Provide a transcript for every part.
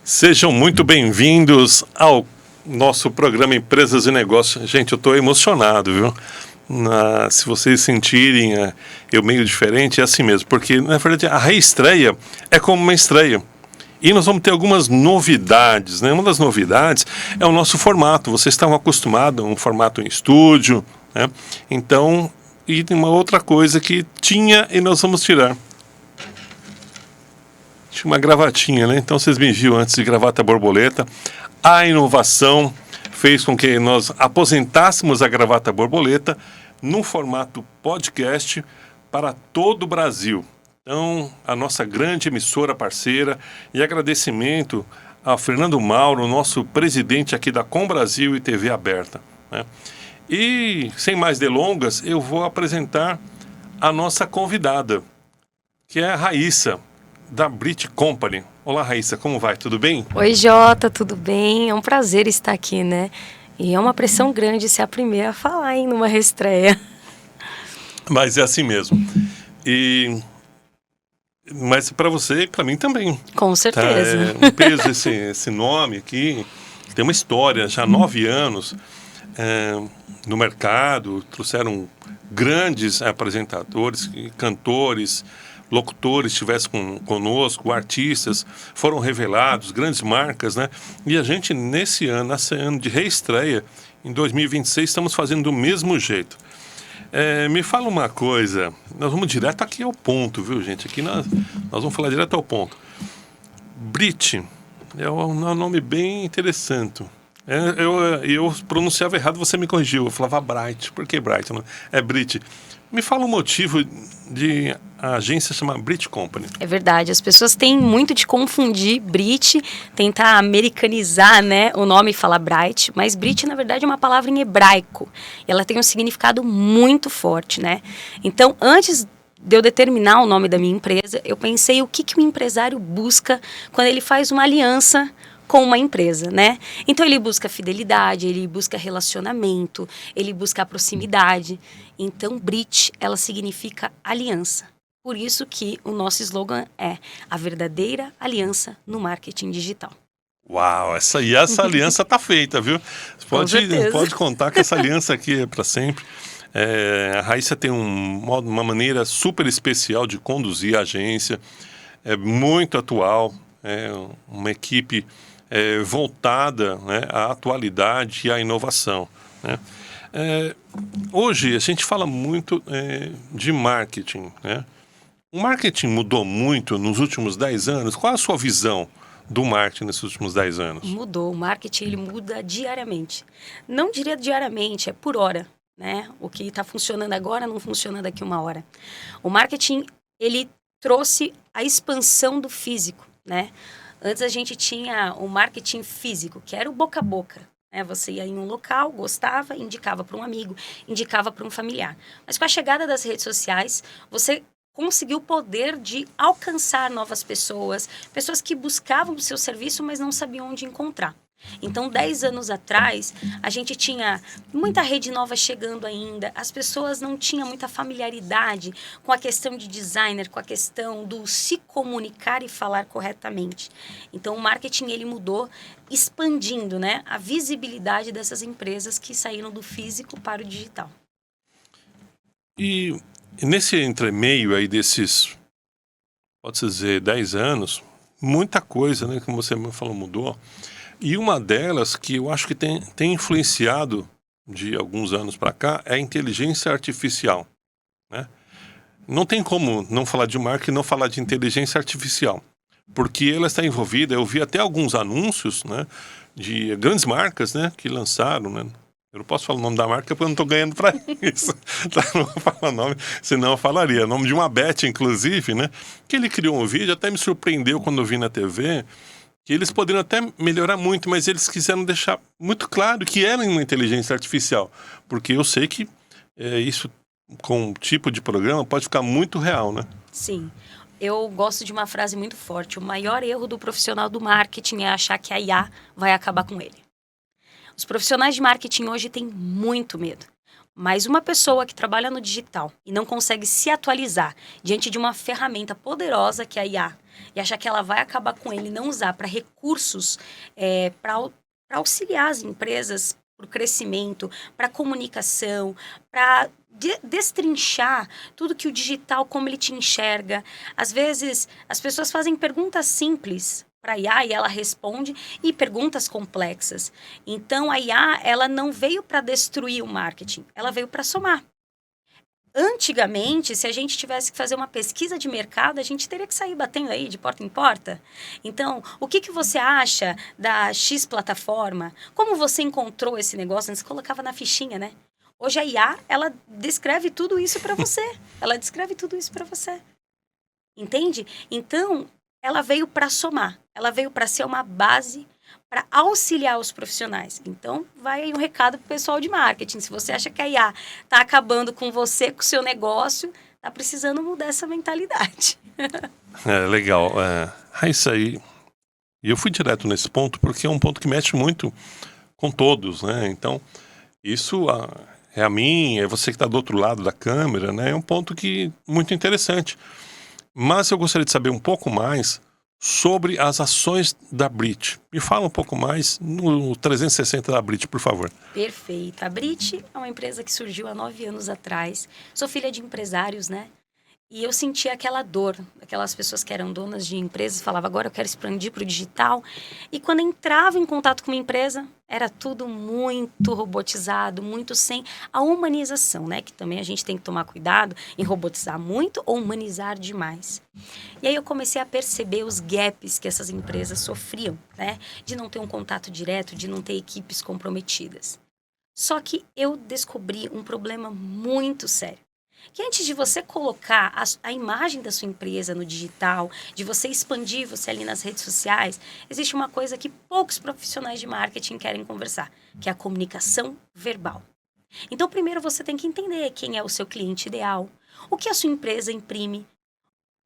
Sejam muito bem-vindos ao nosso programa Empresas e Negócios. Gente, eu estou emocionado, viu? Se vocês sentirem eu meio diferente, é assim mesmo. Porque, na verdade, a reestreia é como uma estreia. E nós vamos ter algumas novidades, né? Uma das novidades é o nosso formato. Vocês estavam acostumados a um formato em estúdio, né? Então, e tem uma outra coisa que tinha e nós vamos tirar. Tinha uma gravatinha, né? Então vocês me viram antes de gravata borboleta. A inovação fez com que nós aposentássemos a gravata borboleta num formato podcast para todo o Brasil. Então, a nossa grande emissora parceira, e agradecimento a Fernando Mauro, nosso presidente aqui da Com Brasil e TV Aberta, né? E, sem mais delongas, eu vou apresentar a nossa convidada, que é a Raíssa, da Brit Company. Olá, Raíssa, como vai? Tudo bem? Oi, Jota, tudo bem? É um prazer estar aqui, né? E é uma pressão grande ser a primeira a falar, hein, numa reestreia. Mas é assim mesmo. Mas para você e para mim também. Com certeza. Tá, um peso esse nome aqui. Tem uma história, já há 9 anos no mercado. Trouxeram grandes apresentadores, cantores, locutores estivessem conosco, artistas foram revelados, grandes marcas, né? E a gente, nesse ano de reestreia, em 2026, estamos fazendo do mesmo jeito. Me fala uma coisa, nós vamos direto aqui ao ponto, viu, gente? Aqui nós vamos falar direto ao ponto. Brit é um nome bem interessante. Eu pronunciava errado, você me corrigiu. Eu falava Bright. Por que Bright? Não? É Brit. Me fala o motivo de a agência chamar Brit Company. É verdade, as pessoas têm muito de confundir Brit, tentar americanizar, né, o nome e falar Bright, mas Brit, na verdade, é uma palavra em hebraico. Ela tem um significado muito forte, né? Então, antes de eu determinar o nome da minha empresa, eu pensei o que um empresário busca quando ele faz uma aliança com uma empresa, né? Então ele busca fidelidade, ele busca relacionamento, ele busca proximidade. Então Brit, ela significa aliança. Por isso que o nosso slogan é a verdadeira aliança no marketing digital. Uau, essa aliança tá feita, viu? Você pode contar que essa aliança aqui é para sempre. A Raíssa tem uma maneira super especial de conduzir a agência, é muito atual, é uma equipe voltada, né, à atualidade e à inovação, né? Hoje a gente fala muito de marketing, né? O marketing mudou muito nos últimos 10 anos. Qual é a sua visão do marketing nesses últimos 10 anos? Mudou. O marketing ele muda diariamente. Não diria diariamente, é por hora, né? O que está funcionando agora não funciona daqui uma hora. O marketing ele trouxe a expansão do físico, né? Antes a gente tinha o marketing físico, que era o boca a boca. Você ia em um local, gostava, indicava para um amigo, indicava para um familiar. Mas com a chegada das redes sociais, você conseguiu o poder de alcançar novas pessoas, pessoas que buscavam o seu serviço, mas não sabiam onde encontrar. Então, 10 anos atrás, a gente tinha muita rede nova chegando ainda, as pessoas não tinham muita familiaridade com a questão de designer, com a questão do se comunicar e falar corretamente. Então, o marketing ele mudou, expandindo, né, a visibilidade dessas empresas que saíram do físico para o digital. E nesse entremeio aí desses, pode-se dizer, 10 anos, muita coisa, né, como você falou, mudou. E uma delas que eu acho que tem influenciado de alguns anos para cá é a inteligência artificial, né? Não tem como não falar de marketing e não falar de inteligência artificial, porque ela está envolvida. Eu vi até alguns anúncios, né, de grandes marcas, né, que lançaram, né? Eu não posso falar o nome da marca porque eu não estou ganhando para isso. Não vou falar o nome, senão eu falaria. O nome de uma Bet, inclusive, né? Que ele criou um vídeo, até me surpreendeu quando eu vi na TV, que eles poderiam até melhorar muito, mas eles quiseram deixar muito claro que era uma inteligência artificial. Porque eu sei que isso, com um tipo de programa, pode ficar muito real, né? Sim. Eu gosto de uma frase muito forte. O maior erro do profissional do marketing é achar que a IA vai acabar com ele. Os profissionais de marketing hoje têm muito medo. Mas uma pessoa que trabalha no digital e não consegue se atualizar diante de uma ferramenta poderosa que é a IA, e achar que ela vai acabar com ele, não usar para recursos, para auxiliar as empresas para o crescimento, para comunicação, para destrinchar tudo que o digital, como ele te enxerga. Às vezes, as pessoas fazem perguntas simples para a IA e ela responde, e perguntas complexas. Então, a IA, ela não veio para destruir o marketing, ela veio para somar. Antigamente, se a gente tivesse que fazer uma pesquisa de mercado, a gente teria que sair batendo aí de porta em porta. Então, o que você acha da X plataforma? Como você encontrou esse negócio? Você colocava na fichinha, né? Hoje a IA, ela descreve tudo isso para você. Ela descreve tudo isso para você. Entende? Então, ela veio para somar. Ela veio para ser uma base para auxiliar os profissionais. Então, vai aí um recado para o pessoal de marketing. Se você acha que a IA está acabando com você, com o seu negócio, está precisando mudar essa mentalidade. Legal. É isso aí. E eu fui direto nesse ponto porque é um ponto que mexe muito com todos, né? Então, isso é a mim, é você que está do outro lado da câmera, né? É um ponto muito interessante. Mas eu gostaria de saber um pouco mais sobre as ações da Brit. Me fala um pouco mais no 360 da Brit, por favor. Perfeito. A Brit é uma empresa que surgiu há 9 anos atrás. Sou filha de empresários, né? E eu sentia aquela dor, aquelas pessoas que eram donas de empresas, falavam, agora eu quero expandir para o digital. E quando entrava em contato com uma empresa, era tudo muito robotizado, muito sem a humanização, né? Que também a gente tem que tomar cuidado em robotizar muito ou humanizar demais. E aí eu comecei a perceber os gaps que essas empresas sofriam, né? De não ter um contato direto, de não ter equipes comprometidas. Só que eu descobri um problema muito sério. Que antes de você colocar a imagem da sua empresa no digital, de você expandir você ali nas redes sociais, existe uma coisa que poucos profissionais de marketing querem conversar, que é a comunicação verbal. Então, primeiro você tem que entender quem é o seu cliente ideal, o que a sua empresa imprime,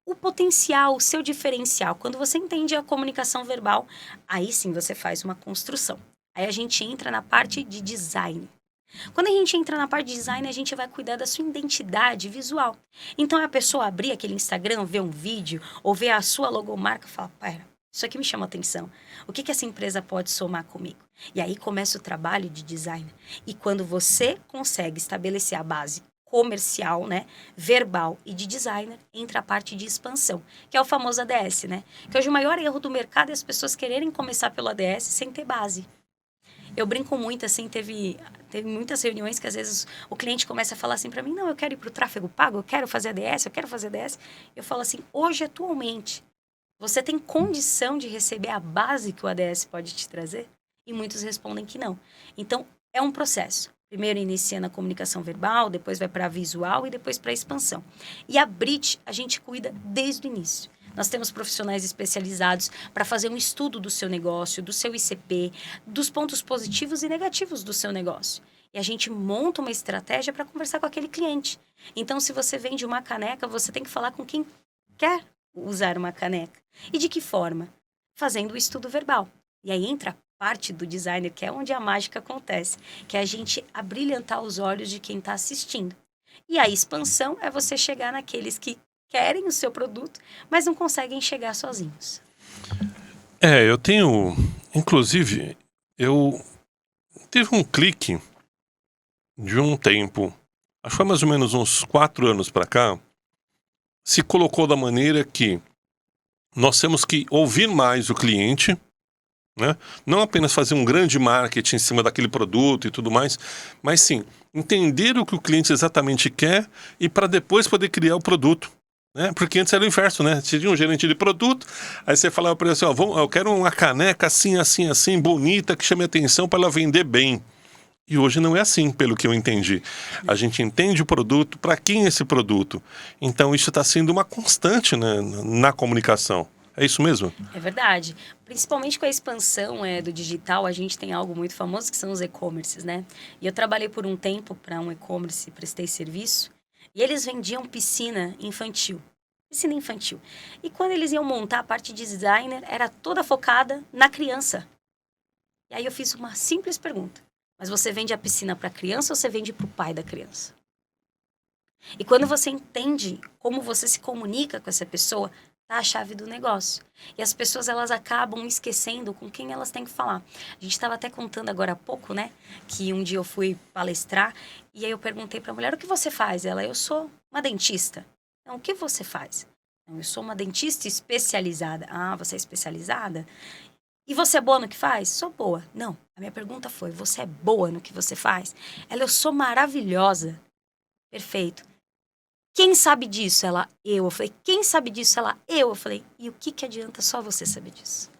o potencial, o seu diferencial. Quando você entende a comunicação verbal, aí sim você faz uma construção. Aí a gente entra na parte de design. Quando a gente entra na parte de design, a gente vai cuidar da sua identidade visual. Então, a pessoa abrir aquele Instagram, ver um vídeo, ou ver a sua logomarca e falar, pera, isso aqui me chama atenção. O que essa empresa pode somar comigo? E aí começa o trabalho de design. E quando você consegue estabelecer a base comercial, né, verbal e de designer, entra a parte de expansão, que é o famoso ADS, né? Que hoje o maior erro do mercado é as pessoas quererem começar pelo ADS sem ter base. Eu brinco muito, assim, teve muitas reuniões que às vezes o cliente começa a falar assim para mim, não, eu quero ir para o tráfego pago, eu quero fazer ADS, eu quero fazer ADS. Eu falo assim, hoje, atualmente, você tem condição de receber a base que o ADS pode te trazer? E muitos respondem que não. Então, é um processo. Primeiro inicia na comunicação verbal, depois vai para a visual e depois para a expansão. E a Brit, a gente cuida desde o início. Nós temos profissionais especializados para fazer um estudo do seu negócio, do seu ICP, dos pontos positivos e negativos do seu negócio. E a gente monta uma estratégia para conversar com aquele cliente. Então, se você vende uma caneca, você tem que falar com quem quer usar uma caneca. E de que forma? Fazendo o estudo verbal. E aí entra a parte do designer, que é onde a mágica acontece, que é a gente abrilhantar os olhos de quem está assistindo. E a expansão é você chegar naqueles que querem o seu produto, mas não conseguem chegar sozinhos. Eu tenho... Inclusive, eu tive um clique de um tempo, acho que foi mais ou menos uns 4 anos para cá, se colocou da maneira que nós temos que ouvir mais o cliente, né? Não apenas fazer um grande marketing em cima daquele produto e tudo mais, mas sim, entender o que o cliente exatamente quer e para depois poder criar o produto. Porque antes era o inverso, né? Você tinha um gerente de produto, aí você falava para ele assim, eu quero uma caneca assim, assim, assim, bonita, que chame atenção para ela vender bem. E hoje não é assim, pelo que eu entendi. A gente entende o produto, para quem é esse produto. Então isso está sendo uma constante, né, na comunicação. É isso mesmo? É verdade. Principalmente com a expansão do digital, a gente tem algo muito famoso que são os e-commerces, né? E eu trabalhei por um tempo para um e-commerce, prestei serviço, e eles vendiam piscina infantil. Piscina infantil. E quando eles iam montar a parte de designer, era toda focada na criança. E aí eu fiz uma simples pergunta. Mas você vende a piscina para a criança ou você vende para o pai da criança? E quando você entende como você se comunica com essa pessoa, tá a chave do negócio. E as pessoas, elas acabam esquecendo com quem elas têm que falar. A gente estava até contando agora há pouco, né? Que um dia eu fui palestrar e aí eu perguntei para a mulher, o que você faz? Ela, eu sou uma dentista. Então, o que você faz? Eu sou uma dentista especializada. Ah, você é especializada? E você é boa no que faz? Sou boa. Não, a minha pergunta foi, você é boa no que você faz? Ela, eu sou maravilhosa. Perfeito. Quem sabe disso? Ela, eu. Eu falei, quem sabe disso? Ela, eu. Eu falei, e o que adianta só você saber disso?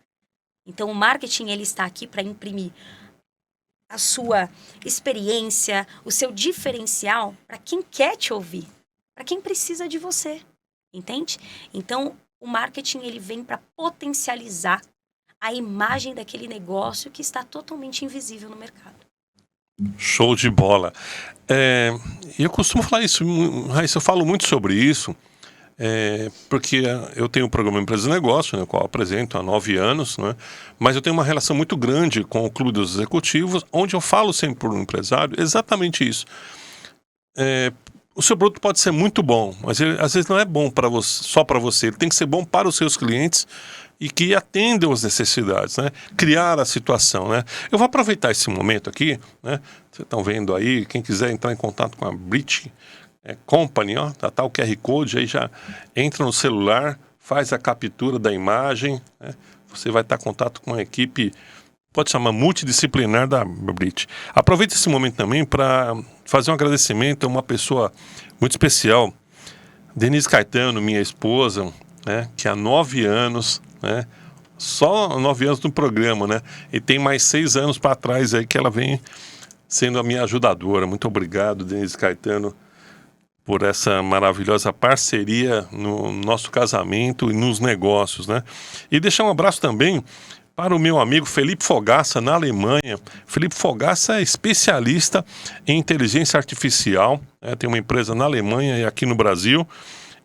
Então, o marketing, ele está aqui para imprimir a sua experiência, o seu diferencial para quem quer te ouvir, para quem precisa de você, entende? Então, o marketing, ele vem para potencializar a imagem daquele negócio que está totalmente invisível no mercado. Show de bola. Eu costumo falar isso, Raíssa, eu falo muito sobre isso, porque eu tenho um programa Empresa e Negócio, né, qual eu apresento há 9 anos, né, mas eu tenho uma relação muito grande com o Clube dos Executivos, onde eu falo sempre para o empresário exatamente isso. O seu produto pode ser muito bom, mas ele, às vezes não é bom para você, só para você, ele tem que ser bom para os seus clientes e que atendam as necessidades, né? Criar a situação, né? Eu vou aproveitar esse momento aqui, né? Vocês estão vendo aí, quem quiser entrar em contato com a Brit Company, ó, tá o QR Code, aí já entra no celular, faz a captura da imagem, né? Você vai estar em contato com a equipe, pode chamar multidisciplinar da Brit. Aproveita esse momento também para fazer um agradecimento a uma pessoa muito especial, Denise Caetano, minha esposa, né? Que há 9 anos, né? Só 9 anos no programa, né? E tem mais 6 anos para trás aí que ela vem sendo a minha ajudadora. Muito obrigado, Denise Caetano, por essa maravilhosa parceria no nosso casamento e nos negócios, né? E deixar um abraço também para o meu amigo Felipe Fogaça, na Alemanha. Felipe Fogaça é especialista em inteligência artificial, né? Tem uma empresa na Alemanha e aqui no Brasil.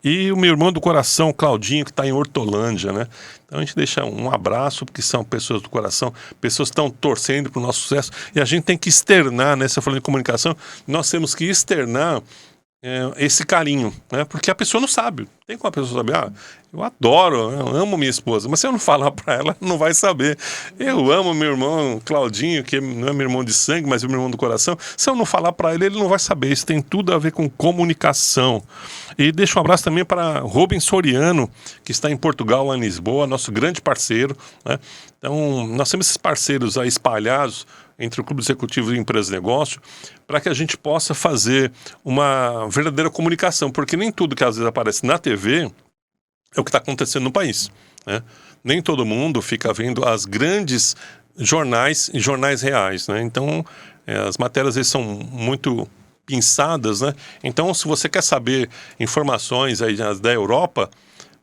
E o meu irmão do coração, Claudinho, que está em Hortolândia, né? Então a gente deixa um abraço, porque são pessoas do coração, pessoas que estão torcendo para o nosso sucesso. E a gente tem que externar, né? Você falou em comunicação, nós temos que externar esse carinho, né? Porque a pessoa não sabe. Tem como a pessoa saber, eu adoro, eu amo minha esposa, mas se eu não falar para ela, não vai saber. Eu amo meu irmão Claudinho, que não é meu irmão de sangue, mas é meu irmão do coração. Se eu não falar para ele, ele não vai saber. Isso tem tudo a ver com comunicação. E deixo um abraço também para Rubens Soriano, que está em Portugal, lá em Lisboa, nosso grande parceiro, né? Então, nós temos esses parceiros aí espalhados entre o Clube Executivo e Empresa e Negócio, para que a gente possa fazer uma verdadeira comunicação, porque nem tudo que às vezes aparece na TV é o que está acontecendo no país, né? Nem todo mundo fica vendo as grandes jornais e jornais reais, né? Então, as matérias às vezes são muito pinçadas, né? Então, se você quer saber informações aí da Europa,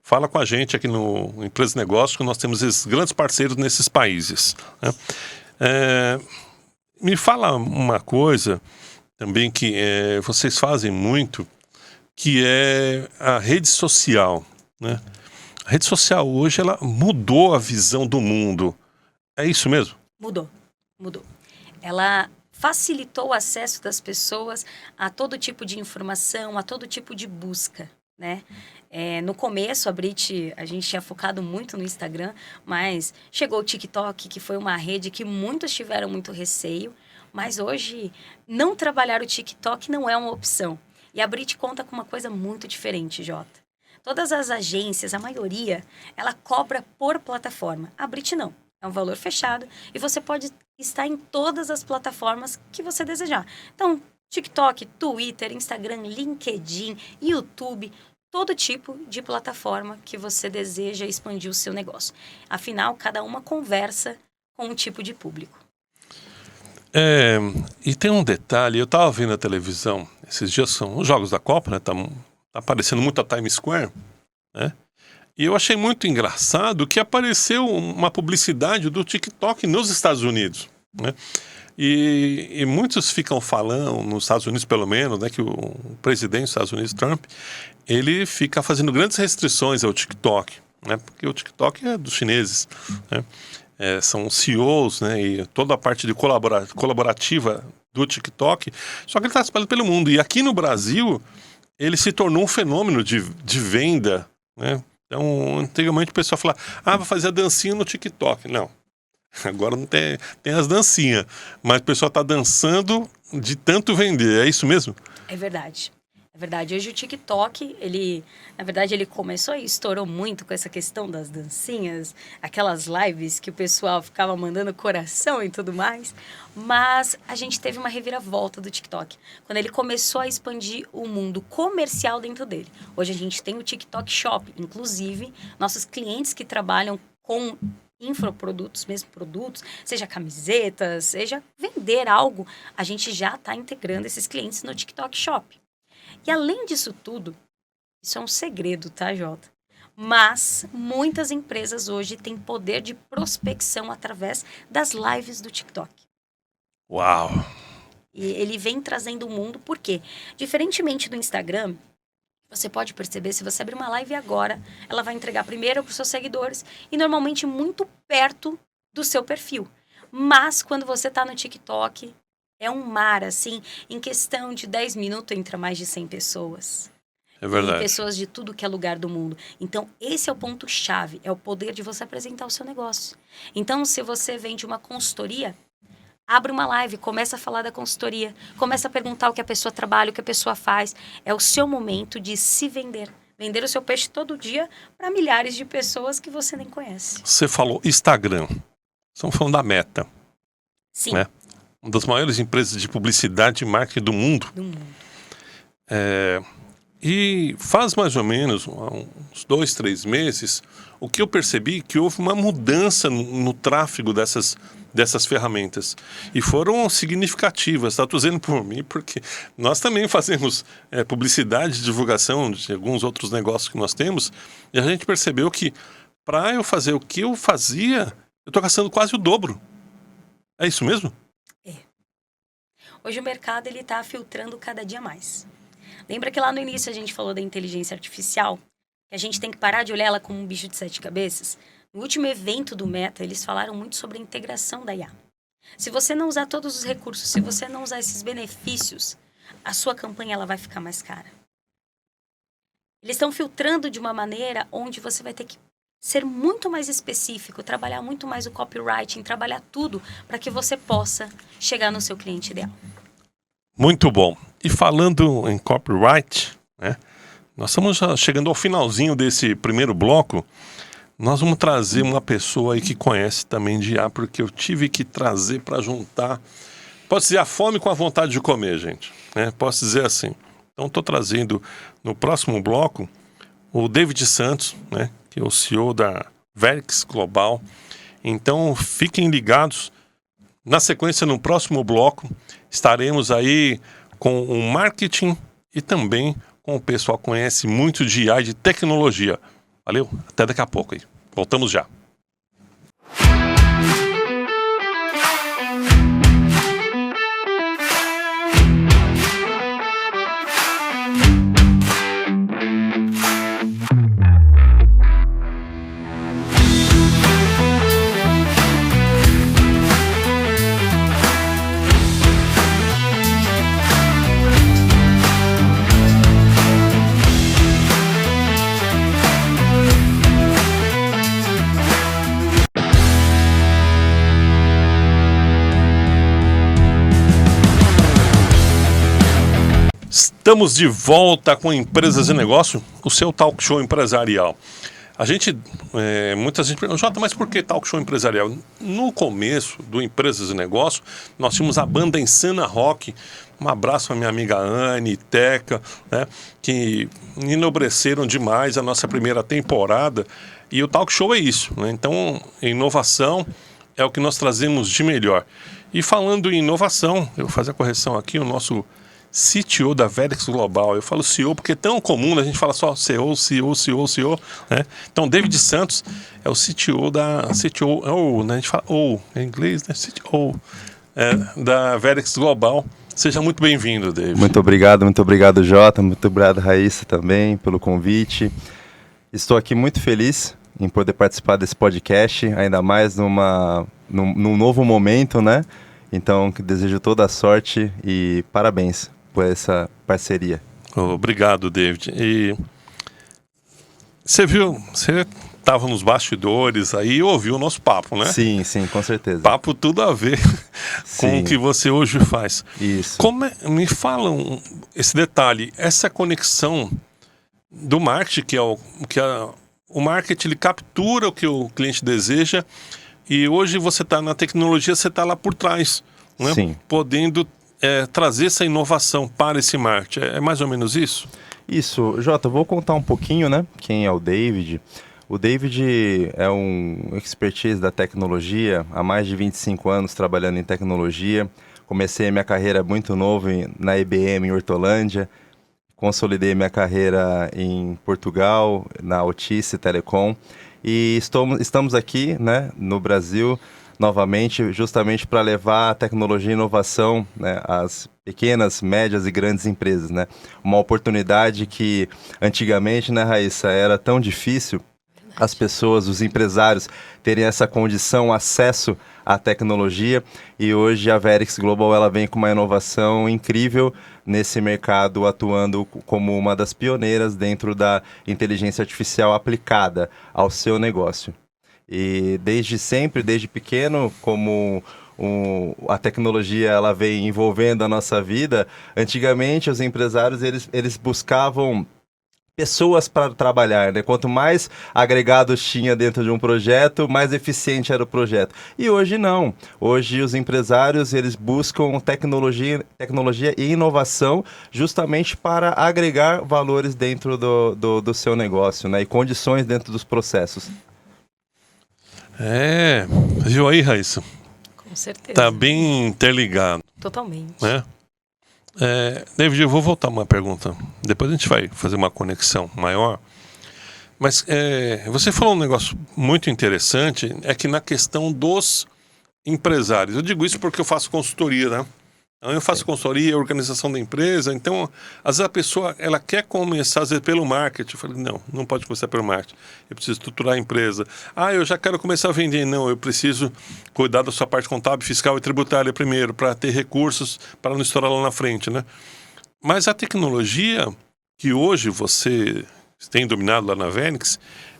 fala com a gente aqui no Empresa e Negócio, que nós temos esses grandes parceiros nesses países, né? Me fala uma coisa também que vocês fazem muito, que é a rede social, né? A rede social hoje, ela mudou a visão do mundo. É isso mesmo? Mudou. Ela facilitou o acesso das pessoas a todo tipo de informação, a todo tipo de busca, né? No começo, a gente tinha focado muito no Instagram, mas chegou o TikTok, que foi uma rede que muitos tiveram muito receio, mas hoje não trabalhar o TikTok não é uma opção. E a Brit conta com uma coisa muito diferente, Jota. Todas as agências, a maioria, ela cobra por plataforma. A Brit não. É um valor fechado e você pode estar em todas as plataformas que você desejar. Então, TikTok, Twitter, Instagram, LinkedIn, YouTube, todo tipo de plataforma que você deseja expandir o seu negócio. Afinal, cada uma conversa com um tipo de público. E tem um detalhe, eu estava vendo a televisão, esses dias são os Jogos da Copa, né? Tá aparecendo muito a Times Square, né? E eu achei muito engraçado que apareceu uma publicidade do TikTok nos Estados Unidos, né? E muitos ficam falando, nos Estados Unidos pelo menos, né, que o presidente dos Estados Unidos, Trump, ele fica fazendo grandes restrições ao TikTok, né? Porque o TikTok é dos chineses, né? São CEOs, né, e toda a parte de colaborativa do TikTok, só que ele está espalhado pelo mundo. E aqui no Brasil, ele se tornou um fenômeno de venda, né? Então, antigamente o pessoal falava, vou fazer a dancinha no TikTok. Não, agora não tem as dancinhas, mas o pessoal está dançando de tanto vender, é isso mesmo? É verdade. É verdade. Hoje o TikTok, na verdade, ele começou e estourou muito com essa questão das dancinhas, aquelas lives que o pessoal ficava mandando coração e tudo mais. Mas a gente teve uma reviravolta do TikTok, quando ele começou a expandir o mundo comercial dentro dele. Hoje a gente tem o TikTok Shop, inclusive, nossos clientes que trabalham com infoprodutos, mesmo produtos, seja camisetas, seja vender algo, a gente já está integrando esses clientes no TikTok Shop. E além disso tudo, isso é um segredo, tá, Jota? Mas muitas empresas hoje têm poder de prospecção através das lives do TikTok. Uau! E ele vem trazendo o mundo, por quê? Diferentemente do Instagram, você pode perceber, se você abrir uma live agora, ela vai entregar primeiro para os seus seguidores e normalmente muito perto do seu perfil. Mas quando você está no TikTok, é um mar, assim, em questão de 10 minutos entra mais de 100 pessoas. É verdade. E pessoas de tudo que é lugar do mundo. Então, esse é o ponto-chave, é o poder de você apresentar o seu negócio. Então, se você vende uma consultoria, abre uma live, começa a falar da consultoria, começa a perguntar o que a pessoa trabalha, o que a pessoa faz. É o seu momento de se vender. Vender o seu peixe todo dia para milhares de pessoas que você nem conhece. Você falou Instagram. Estamos falando da Meta. Sim. Né? Uma das maiores empresas de publicidade e marketing do mundo. E faz mais ou menos uns 2, 3 meses, o que eu percebi que houve uma mudança no tráfego dessas ferramentas. E foram significativas. Estou dizendo por mim, porque nós também fazemos publicidade, divulgação de alguns outros negócios que nós temos, e a gente percebeu que para eu fazer o que eu fazia, eu estou gastando quase o dobro. É isso mesmo? Hoje o mercado está filtrando cada dia mais. Lembra que lá no início a gente falou da inteligência artificial? Que a gente tem que parar de olhar ela como um bicho de 7 cabeças? No último evento do Meta, eles falaram muito sobre a integração da IA. Se você não usar todos os recursos, se você não usar esses benefícios, a sua campanha ela vai ficar mais cara. Eles estão filtrando de uma maneira onde você vai ter que ser muito mais específico, trabalhar muito mais o copywriting, trabalhar tudo para que você possa chegar no seu cliente ideal. Muito bom. E falando em copyright, né, nós estamos já chegando ao finalzinho desse primeiro bloco. Nós vamos trazer uma pessoa aí que conhece também de IA, porque eu tive que trazer para juntar, posso dizer, a fome com a vontade de comer, gente. Né? Posso dizer assim. Então estou trazendo no próximo bloco o David Santos, né, que é o CEO da Verix Global. Então fiquem ligados. Na sequência, no próximo bloco, estaremos aí com o marketing e também com o pessoal que conhece muito de IA e de tecnologia. Valeu? Até daqui a pouco aí. Voltamos já. Estamos de volta com Empresas e Negócio, o seu talk show empresarial. A gente, muita gente pergunta, Jota, mas por que talk show empresarial? No começo do Empresas e Negócio, nós tínhamos a banda Insana Rock. Um abraço à minha amiga Anne, Teca, né, que enobreceram demais a nossa primeira temporada. E o talk show é isso, né? Então, inovação é o que nós trazemos de melhor. E falando em inovação, eu vou fazer a correção aqui, o nosso CTO da Verix Global. Eu falo CEO porque é tão comum, a gente fala só CEO, né? Então, David Santos é o CTO da CTO, né? A gente fala em inglês, né? CTO da Verix Global. Seja muito bem-vindo, David. Muito obrigado, Jota. Muito obrigado, Raíssa, também, pelo convite. Estou aqui muito feliz em poder participar desse podcast, ainda mais num novo momento, né? Então, desejo toda a sorte e parabéns por essa parceria. Obrigado, David. E Você viu, você estava nos bastidores aí e ouviu o nosso papo, né? Sim, sim, com certeza. Papo tudo a ver com Sim. o que você hoje faz. Isso. Me falam esse detalhe, essa conexão do marketing, o marketing ele captura o que o cliente deseja e hoje você está na tecnologia, você está lá por trás, né? Sim. Podendo trazer essa inovação para esse marketing. É mais ou menos isso? Isso, Jota, eu vou contar um pouquinho, né? Quem é o David. O David é um expertise da tecnologia, há mais de 25 anos trabalhando em tecnologia. Comecei minha carreira muito novo na IBM em Hortolândia, consolidei minha carreira em Portugal, na Altice Telecom, e estamos aqui, né, no Brasil, novamente, justamente para levar a tecnologia e inovação, né, às pequenas, médias e grandes empresas, né? Uma oportunidade que antigamente, né, Raíssa, era tão difícil as pessoas, os empresários, terem essa condição, acesso à tecnologia, e hoje a Verix Global ela vem com uma inovação incrível nesse mercado, atuando como uma das pioneiras dentro da inteligência artificial aplicada ao seu negócio. E desde sempre, desde pequeno, como a tecnologia ela vem envolvendo a nossa vida, antigamente os empresários eles buscavam pessoas para trabalhar, né? Quanto mais agregados tinha dentro de um projeto, mais eficiente era o projeto. E hoje não. Hoje os empresários eles buscam tecnologia e inovação justamente para agregar valores dentro do seu negócio, né? E condições dentro dos processos. Viu aí, Raíssa? Com certeza. Tá bem interligado. Totalmente. Né? David, eu vou voltar uma pergunta. Depois a gente vai fazer uma conexão maior. Mas você falou um negócio muito interessante, é que na questão dos empresários. Eu digo isso porque eu faço consultoria, né? Então, eu faço consultoria, organização da empresa. Então, às vezes a pessoa ela quer começar, às vezes, pelo marketing. Eu falei, não pode começar pelo marketing. Eu preciso estruturar a empresa. Eu já quero começar a vender. Não, eu preciso cuidar da sua parte contábil, fiscal e tributária primeiro, para ter recursos, para não estourar lá na frente, né? Mas a tecnologia que hoje você tem dominado lá na Verix,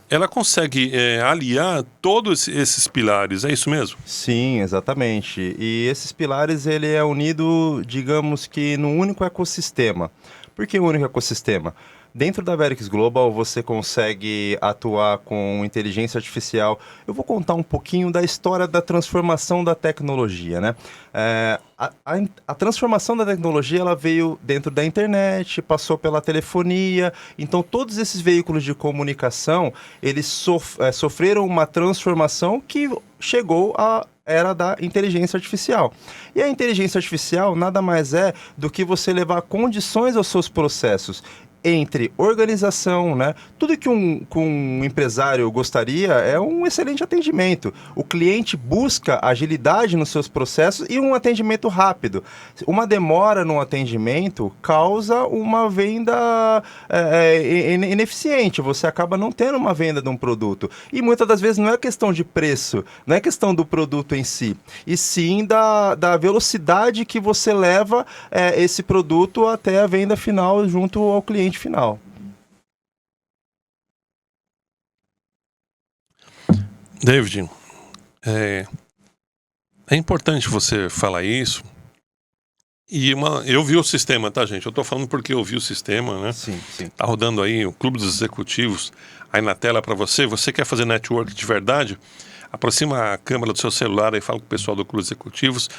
ela consegue aliar todos esses pilares, é isso mesmo? Sim, exatamente. E esses pilares, ele é unido, digamos que, num único ecossistema. Por que um único ecossistema? Dentro da Verix Global, você consegue atuar com inteligência artificial. Eu vou contar um pouquinho da história da transformação da tecnologia, né? A transformação da tecnologia ela veio dentro da internet, passou pela telefonia. Então, todos esses veículos de comunicação, eles sofreram uma transformação que chegou à era da inteligência artificial. E a inteligência artificial nada mais é do que você levar condições aos seus processos entre organização, né? Tudo que um empresário gostaria é um excelente atendimento. O cliente busca agilidade nos seus processos e um atendimento rápido. Uma demora no atendimento causa uma venda ineficiente. Você acaba não tendo uma venda de um produto. E muitas das vezes não é questão de preço, não é questão do produto em si, e sim da velocidade que você leva esse produto até a venda final junto ao cliente final. David, é importante você falar isso. E eu vi o sistema, tá, gente? Eu tô falando porque eu vi o sistema, né? Sim, sim. Tá rodando aí o Clube dos Executivos aí na tela para você. Você quer fazer network de verdade? Aproxima a câmera do seu celular e fala com o pessoal do Clube dos Executivos.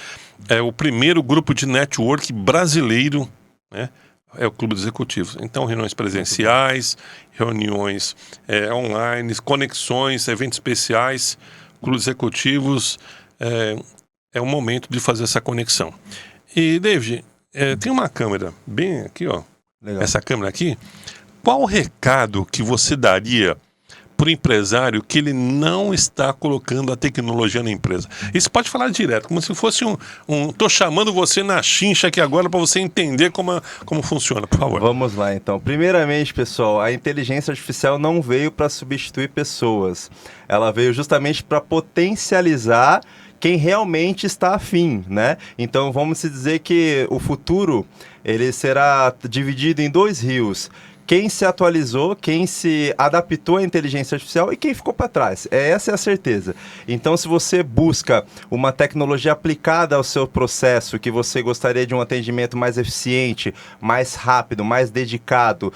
É o primeiro grupo de network brasileiro, né? É o Clube dos Executivos. Então, reuniões presenciais, reuniões online, conexões, eventos especiais. Clube dos Executivos é o momento de fazer essa conexão. E, David, tem uma câmera bem aqui, ó. Legal. Essa câmera aqui. Qual o recado que você daria para o empresário que ele não está colocando a tecnologia na empresa? Isso pode falar direto, como se fosse tô chamando você na chincha aqui agora para você entender como funciona, por favor. Vamos lá, então. Primeiramente, pessoal, a inteligência artificial não veio para substituir pessoas. Ela veio justamente para potencializar quem realmente está afim, né? Então vamos dizer que o futuro ele será dividido em 2 rios. Quem se atualizou, quem se adaptou à inteligência artificial e quem ficou para trás. Essa é a certeza. Então, se você busca uma tecnologia aplicada ao seu processo, que você gostaria de um atendimento mais eficiente, mais rápido, mais dedicado,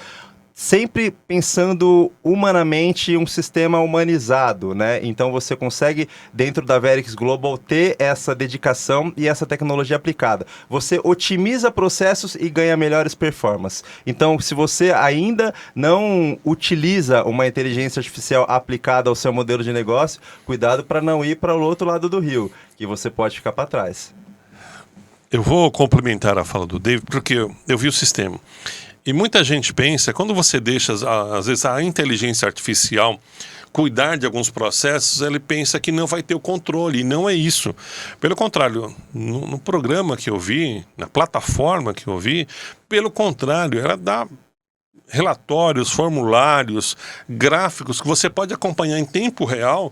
sempre pensando humanamente um sistema humanizado, né? Então você consegue, dentro da Verix Global, ter essa dedicação e essa tecnologia aplicada. Você otimiza processos e ganha melhores performances. Então, se você ainda não utiliza uma inteligência artificial aplicada ao seu modelo de negócio, cuidado para não ir para o outro lado do rio, que você pode ficar para trás. Eu vou complementar a fala do David, porque eu vi o sistema. E muita gente pensa, quando você deixa, às vezes, a inteligência artificial cuidar de alguns processos, ele pensa que não vai ter o controle, e não é isso. Pelo contrário, no programa que eu vi, na plataforma que eu vi, pelo contrário, ela dá relatórios, formulários, gráficos que você pode acompanhar em tempo real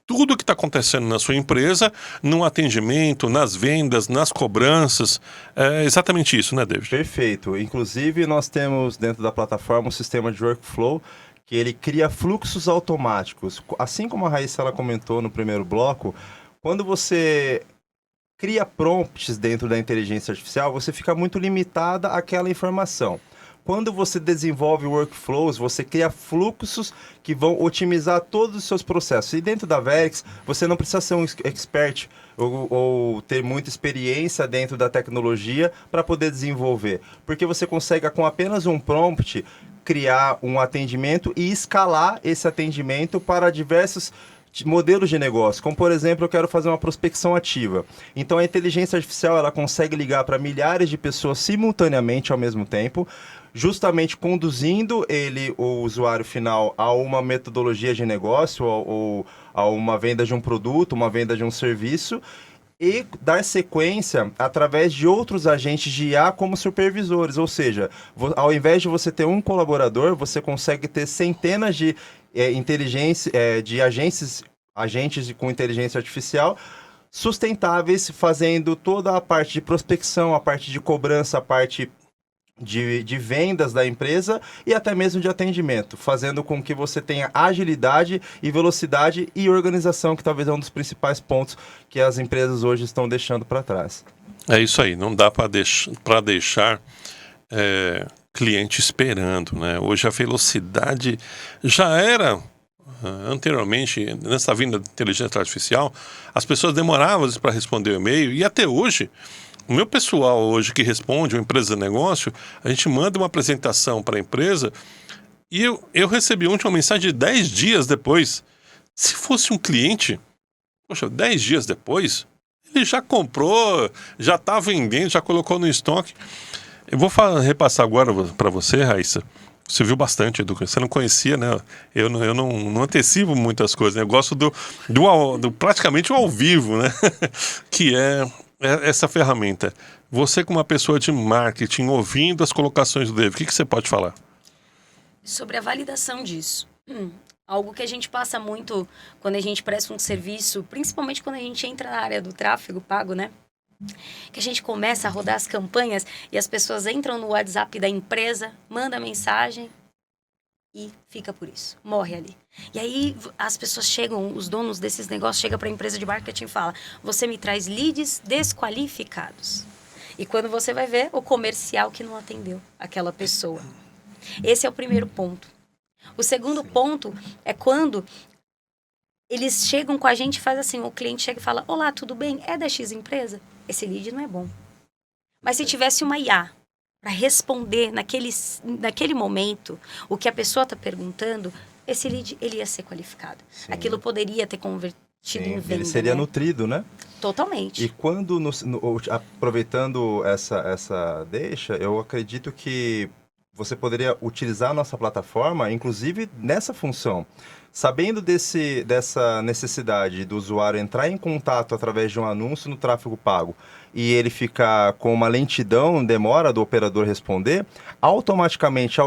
tudo o que está acontecendo na sua empresa, no atendimento, nas vendas, nas cobranças. É exatamente isso, né, David? Perfeito. Inclusive, nós temos dentro da plataforma um sistema de workflow que ele cria fluxos automáticos. Assim como a Raíssa ela comentou no primeiro bloco, quando você cria prompts dentro da inteligência artificial, você fica muito limitada àquela informação. Quando você desenvolve workflows, você cria fluxos que vão otimizar todos os seus processos. E dentro da Verix, você não precisa ser um expert ou ter muita experiência dentro da tecnologia para poder desenvolver. Porque você consegue, com apenas um prompt, criar um atendimento e escalar esse atendimento para diversos modelos de negócio, como por exemplo, eu quero fazer uma prospecção ativa. Então a inteligência artificial ela consegue ligar para milhares de pessoas simultaneamente ao mesmo tempo, justamente conduzindo o usuário final, a uma metodologia de negócio ou a uma venda de um produto, uma venda de um serviço, e dar sequência através de outros agentes de IA como supervisores. Ou seja, ao invés de você ter um colaborador, você consegue ter centenas de de agentes com inteligência artificial sustentáveis, fazendo toda a parte de prospecção, a parte de cobrança, a parte de vendas da empresa e até mesmo de atendimento, fazendo com que você tenha agilidade e velocidade e organização, que talvez é um dos principais pontos que as empresas hoje estão deixando para trás. É isso aí, não dá para deixar cliente esperando, né? Hoje a velocidade já era anteriormente, nessa vinda da inteligência artificial, as pessoas demoravam para responder o e-mail, e até hoje o meu pessoal hoje que responde, uma empresa de negócio, a gente manda uma apresentação para a empresa e eu recebi ontem uma mensagem de 10 dias depois. Se fosse um cliente, poxa, 10 dias depois, ele já comprou, já está vendendo, já colocou no estoque. Eu vou repassar agora para você, Raíssa. Você viu bastante, Edu. Você não conhecia, né? Eu não antecipo muitas coisas, né? Eu gosto do praticamente o ao vivo, né? Que é essa ferramenta. Você, como uma pessoa de marketing, ouvindo as colocações do David, o que você pode falar? Sobre a validação disso. Algo que a gente passa muito quando a gente presta um serviço, principalmente quando a gente entra na área do tráfego pago, né? Que a gente começa a rodar as campanhas e as pessoas entram no WhatsApp da empresa, manda mensagem e fica por isso, morre ali. E aí as pessoas chegam, os donos desses negócios chegam para a empresa de marketing e falam: você me traz leads desqualificados. E quando você vai ver, o comercial que não atendeu aquela pessoa. Esse é o primeiro ponto. O segundo ponto é quando eles chegam com a gente e fazem assim, o cliente chega e fala: olá, tudo bem? É da X empresa? Esse lead não é bom. Mas se tivesse uma IA para responder naquele momento o que a pessoa está perguntando, esse lead ele ia ser qualificado. Sim. Aquilo poderia ter convertido em venda. Ele seria nutrido, né? Totalmente. E quando, aproveitando essa deixa, eu acredito que você poderia utilizar a nossa plataforma, inclusive nessa função. Sabendo dessa necessidade do usuário entrar em contato através de um anúncio no tráfego pago e ele ficar com uma lentidão, demora do operador responder, automaticamente,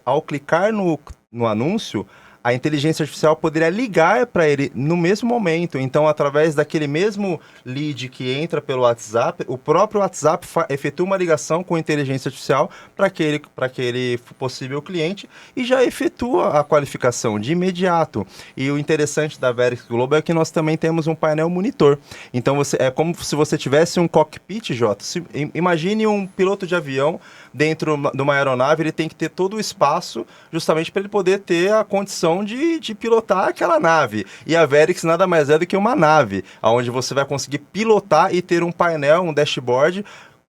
ao clicar no anúncio, a inteligência artificial poderia ligar para ele no mesmo momento. Então, através daquele mesmo lead que entra pelo WhatsApp, o próprio WhatsApp efetua uma ligação com a inteligência artificial para aquele possível cliente e já efetua a qualificação de imediato. E o interessante da Verix Global é que nós também temos um painel monitor. Então, é como se você tivesse um cockpit, Jota. Imagine um piloto de avião dentro de uma aeronave, ele tem que ter todo o espaço justamente para ele poder ter a condição de pilotar aquela nave. E a Verix nada mais é do que uma nave, onde você vai conseguir pilotar e ter um painel, um dashboard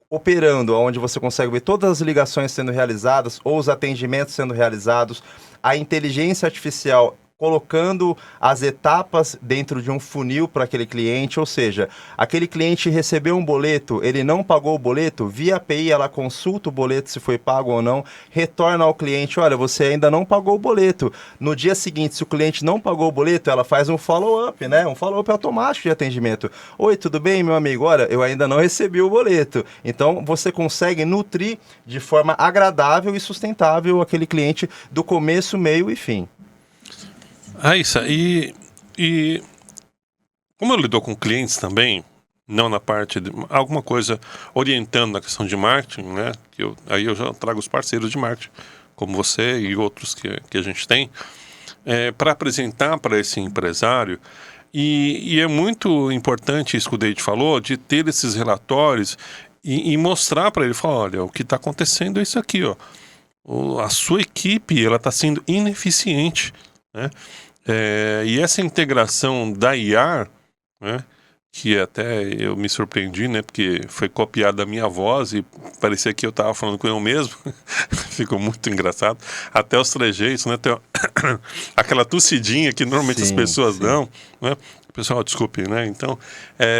operando, onde você consegue ver todas as ligações sendo realizadas ou os atendimentos sendo realizados, a inteligência artificial colocando as etapas dentro de um funil para aquele cliente, ou seja, aquele cliente recebeu um boleto, ele não pagou o boleto, via API ela consulta o boleto se foi pago ou não, retorna ao cliente, olha, você ainda não pagou o boleto. No dia seguinte, se o cliente não pagou o boleto, ela faz um follow-up, né? Um follow-up automático de atendimento. Oi, tudo bem, meu amigo? Olha, eu ainda não recebi o boleto. Então, você consegue nutrir de forma agradável e sustentável aquele cliente do começo, meio e fim. Raíssa, e como eu lido com clientes também, não na parte de alguma coisa orientando na questão de marketing, né? Aí eu já trago os parceiros de marketing, como você e outros que a gente tem, para apresentar para esse empresário. E é muito importante isso que o David falou, de ter esses relatórios e mostrar para ele, falar, olha, o que está acontecendo é isso aqui, ó. A sua equipe ela está sendo ineficiente, né? E essa integração da IA, né, que até eu me surpreendi, né, porque foi copiada a minha voz e parecia que eu estava falando com eu mesmo, ficou muito engraçado, até os trejeitos, né, aquela tossidinha que normalmente as pessoas dão, né, pessoal, desculpe, né, então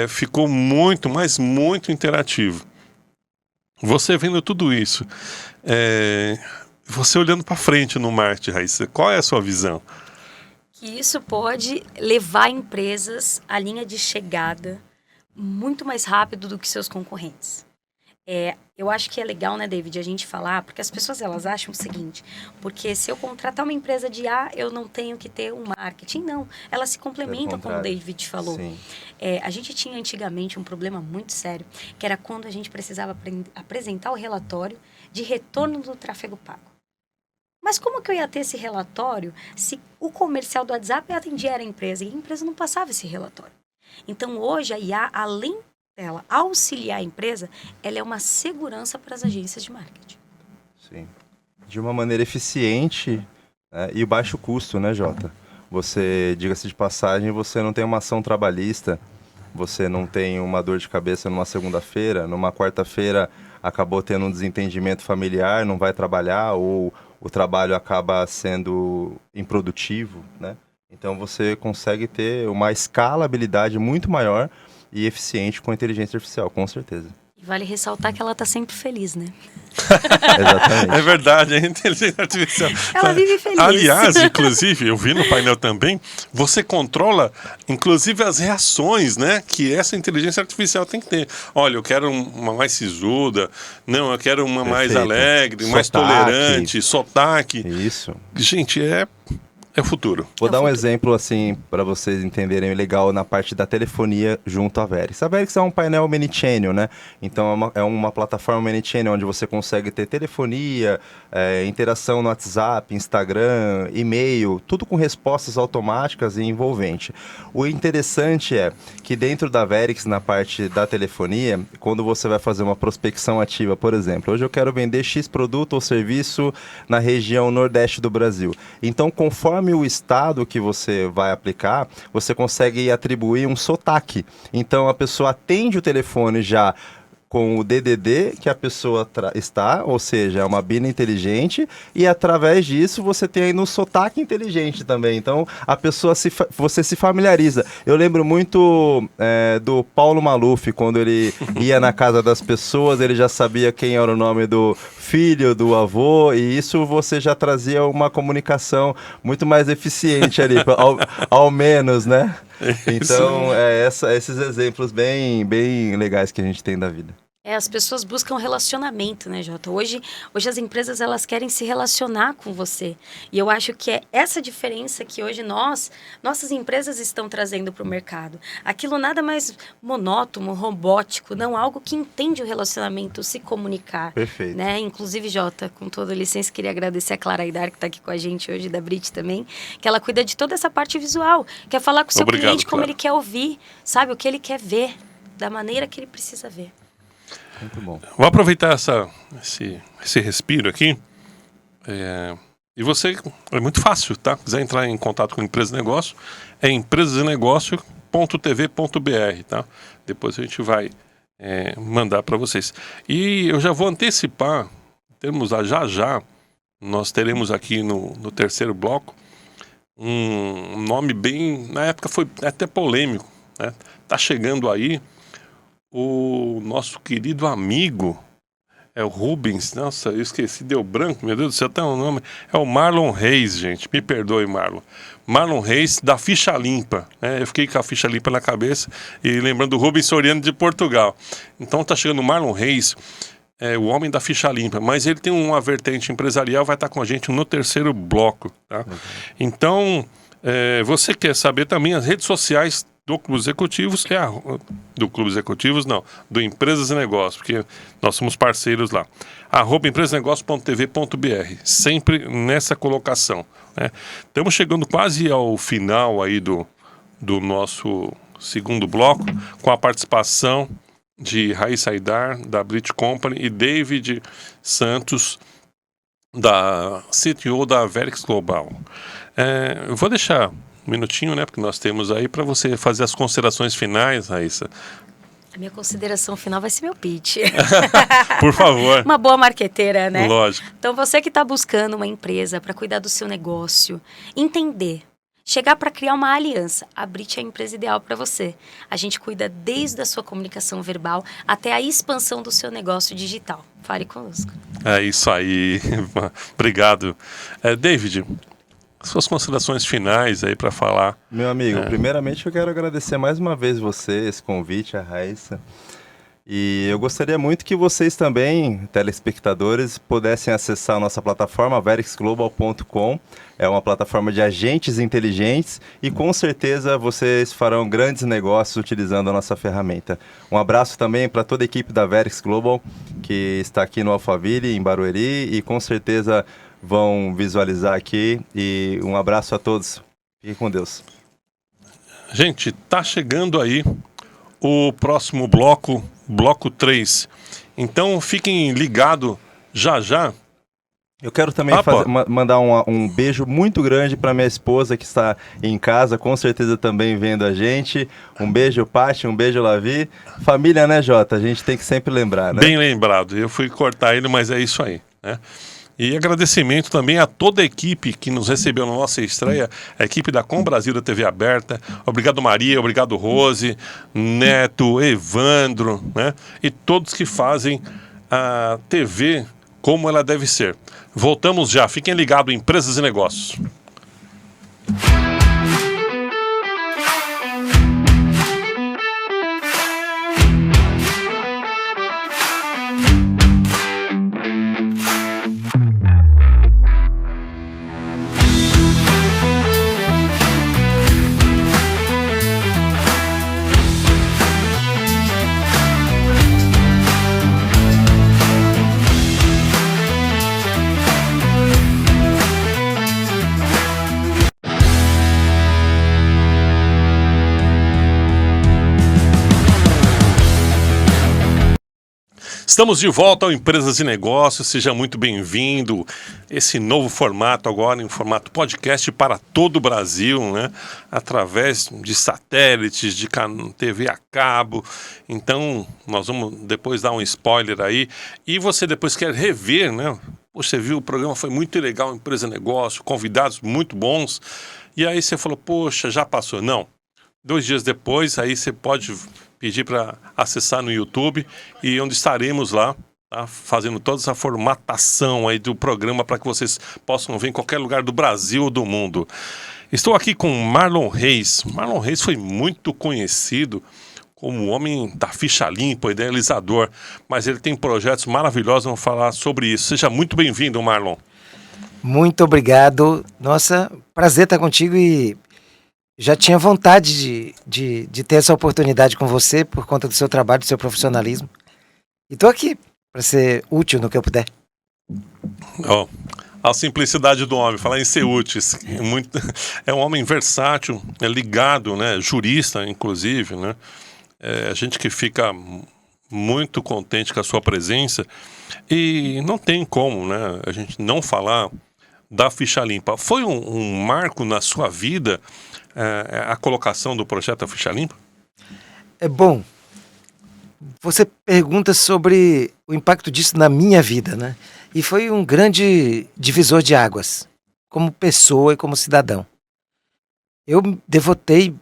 ficou muito, mas muito interativo. Você vendo tudo isso, você olhando para frente no marketing, Raíssa, qual é a sua visão? Que isso pode levar empresas à linha de chegada muito mais rápido do que seus concorrentes. Eu acho que é legal, né, David, a gente falar, porque as pessoas elas acham o seguinte, porque se eu contratar uma empresa de A, eu não tenho que ter um marketing. Não, elas se complementam, como o David falou. A gente tinha antigamente um problema muito sério, que era quando a gente precisava apresentar o relatório de retorno do tráfego pago. Mas como que eu ia ter esse relatório se o comercial do WhatsApp atendia a empresa e a empresa não passava esse relatório? Então, hoje, a IA, além dela auxiliar a empresa, ela é uma segurança para as agências de marketing. Sim. De uma maneira eficiente, né, e baixo custo, né, Jota? Você, diga-se de passagem, você não tem uma ação trabalhista, você não tem uma dor de cabeça numa segunda-feira, numa quarta-feira acabou tendo um desentendimento familiar, não vai trabalhar, ou o trabalho acaba sendo improdutivo, né? Então você consegue ter uma escalabilidade muito maior e eficiente com a inteligência artificial, com certeza. E vale ressaltar que ela está sempre feliz, né? Exatamente. É verdade, a inteligência artificial. Ela vive feliz. Aliás, inclusive, eu vi no painel também, você controla, inclusive, as reações, né? Que essa inteligência artificial tem que ter. Olha, eu quero uma mais sisuda, não, eu quero uma mais alegre, mais tolerante, sotaque. Isso. Gente, é o futuro. Vou dar um exemplo assim para vocês entenderem legal na parte da telefonia junto à Verix. A Verix é um painel omnichannel, né? Então é uma plataforma omnichannel onde você consegue ter telefonia, interação no WhatsApp, Instagram, e-mail, tudo com respostas automáticas e envolvente. O interessante é que dentro da Verix, na parte da telefonia, quando você vai fazer uma prospecção ativa, por exemplo, hoje eu quero vender X produto ou serviço na região nordeste do Brasil. Então, conforme o estado que você vai aplicar, você consegue atribuir um sotaque. Então, a pessoa atende o telefone já com o DDD que a pessoa está, ou seja, é uma bina inteligente, e através disso você tem ainda um sotaque inteligente também. Então, a pessoa você se familiariza. Eu lembro muito do Paulo Maluf, quando ele ia na casa das pessoas, ele já sabia quem era o nome do filho, do avô, e isso você já trazia uma comunicação muito mais eficiente ali, ao menos, né? Então, esses exemplos bem legais que a gente tem da vida. As pessoas buscam relacionamento, né, Jota? Hoje as empresas, elas querem se relacionar com você. E eu acho que é essa diferença que hoje nossas empresas estão trazendo para o mercado. Aquilo nada mais monótono, robótico, não algo que entende o relacionamento, se comunicar. Perfeito. Né? Inclusive, Jota, com toda licença, queria agradecer a Clara Aidar, que está aqui com a gente hoje, da Brit também, que ela cuida de toda essa parte visual. Quer falar com o seu cliente como ele quer ouvir, sabe? O que ele quer ver, da maneira que ele precisa ver. Muito bom. Vou aproveitar esse respiro aqui. E você, é muito fácil, tá? Quiser entrar em contato com a Empresa de Negócio, é empresasdenegócio.tv.br, tá? Depois a gente vai mandar para vocês. E eu já vou antecipar, já, nós teremos aqui no terceiro bloco um nome bem, na época foi até polêmico, né? Tá chegando aí o nosso querido amigo, o Rubens, nossa, eu esqueci, deu branco, meu Deus do céu, tem um nome, é o Marlon Reis, gente, me perdoe, Marlon Reis, da Ficha Limpa, né? Eu fiquei com a Ficha Limpa na cabeça e lembrando do Rubens Soriano de Portugal. Então tá chegando o Marlon Reis, o homem da Ficha Limpa, mas ele tem uma vertente empresarial, vai estar com a gente no terceiro bloco, tá? Então, você quer saber também as redes sociais do Clube Executivos, do Clube Executivos não, do Empresas e Negócios, porque nós somos parceiros lá, @empresasnegócios.tv.br, sempre nessa colocação, né? Estamos chegando quase ao final aí do nosso segundo bloco, com a participação de Raíssa Aidar, da Brit Company, e David Santos, da CTO da Verix Global. Eu vou deixar um minutinho, né, porque nós temos aí, para você fazer as considerações finais, Raíssa. A minha consideração final vai ser meu pitch. Por favor. Uma boa marqueteira, né? Lógico. Então, você que está buscando uma empresa para cuidar do seu negócio, entender, chegar para criar uma aliança, a Brit é a empresa ideal para você. A gente cuida desde a sua comunicação verbal até a expansão do seu negócio digital. Fale conosco. É isso aí. Obrigado. David, suas considerações finais aí para falar. Meu amigo, primeiramente eu quero agradecer mais uma vez você, esse convite, a Raíssa. E eu gostaria muito que vocês também, telespectadores, pudessem acessar a nossa plataforma, verixglobal.com. É uma plataforma de agentes inteligentes e com certeza vocês farão grandes negócios utilizando a nossa ferramenta. Um abraço também para toda a equipe da Verix Global, que está aqui no Alphaville, em Barueri, e com certeza vão visualizar aqui. E um abraço a todos. Fiquem com Deus. Gente, tá chegando aí o próximo bloco, bloco 3. Então fiquem ligados já. Eu quero também mandar um beijo muito grande para minha esposa que está em casa, com certeza também vendo a gente. Um beijo, Paty, um beijo, Lavi. Família, né, Jota? A gente tem que sempre lembrar, né? Bem lembrado. Eu fui cortar ele, mas é isso aí, né? E agradecimento também a toda a equipe que nos recebeu na nossa estreia, a equipe da Com Brasil da TV Aberta. Obrigado, Maria, obrigado, Rose, Neto, Evandro, né? E todos que fazem a TV como ela deve ser. Voltamos já, fiquem ligados em Empresas e Negócios. Estamos de volta ao Empresas e Negócios, seja muito bem-vindo. Esse novo formato agora, em formato podcast para todo o Brasil, né? Através de satélites, de TV a cabo. Então, nós vamos depois dar um spoiler aí. E você depois quer rever, né? Você viu, o programa foi muito legal, Empresa e Negócio, convidados muito bons. E aí você falou, poxa, já passou. Não. 2 dias depois, aí você pode pedir para acessar no YouTube, e onde estaremos lá, tá, fazendo toda essa formatação aí do programa para que vocês possam ver em qualquer lugar do Brasil ou do mundo. Estou aqui com Marlon Reis. Marlon Reis foi muito conhecido como o homem da ficha limpa, idealizador, mas ele tem projetos maravilhosos, vamos falar sobre isso. Seja muito bem-vindo, Marlon. Muito obrigado. Nossa, prazer estar contigo e já tinha vontade de ter essa oportunidade com você por conta do seu trabalho, do seu profissionalismo. E estou aqui para ser útil no que eu puder. Oh, a simplicidade do homem, falar em ser útil. É um homem versátil, é ligado, né? Jurista, inclusive, né? A gente que fica muito contente com a sua presença e não tem como, né? A gente não falar da ficha limpa. Foi um marco na sua vida a colocação do projeto da ficha limpa? É bom. Você pergunta sobre o impacto disso na minha vida, né? E foi um grande divisor de águas, como pessoa e como cidadão. Eu devotei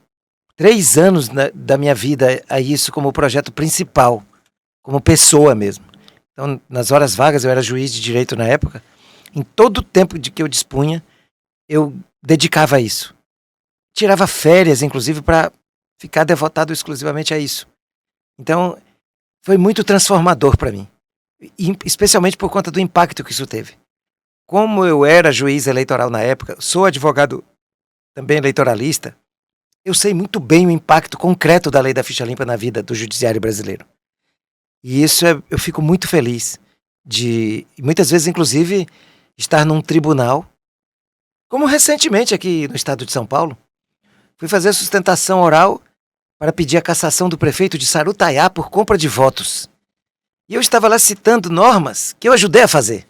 3 anos da minha vida a isso como projeto principal, como pessoa mesmo. Então, nas horas vagas, eu era juiz de direito na época. Em todo o tempo de que eu dispunha, eu dedicava a isso. Tirava férias, inclusive, para ficar devotado exclusivamente a isso. Então, foi muito transformador para mim, especialmente por conta do impacto que isso teve. Como eu era juiz eleitoral na época, sou advogado também eleitoralista, eu sei muito bem o impacto concreto da lei da ficha limpa na vida do judiciário brasileiro. E isso eu fico muito feliz de, muitas vezes, inclusive, estar num tribunal, como recentemente aqui no estado de São Paulo. Fui fazer sustentação oral para pedir a cassação do prefeito de Sarutaiá por compra de votos. E eu estava lá citando normas que eu ajudei a fazer.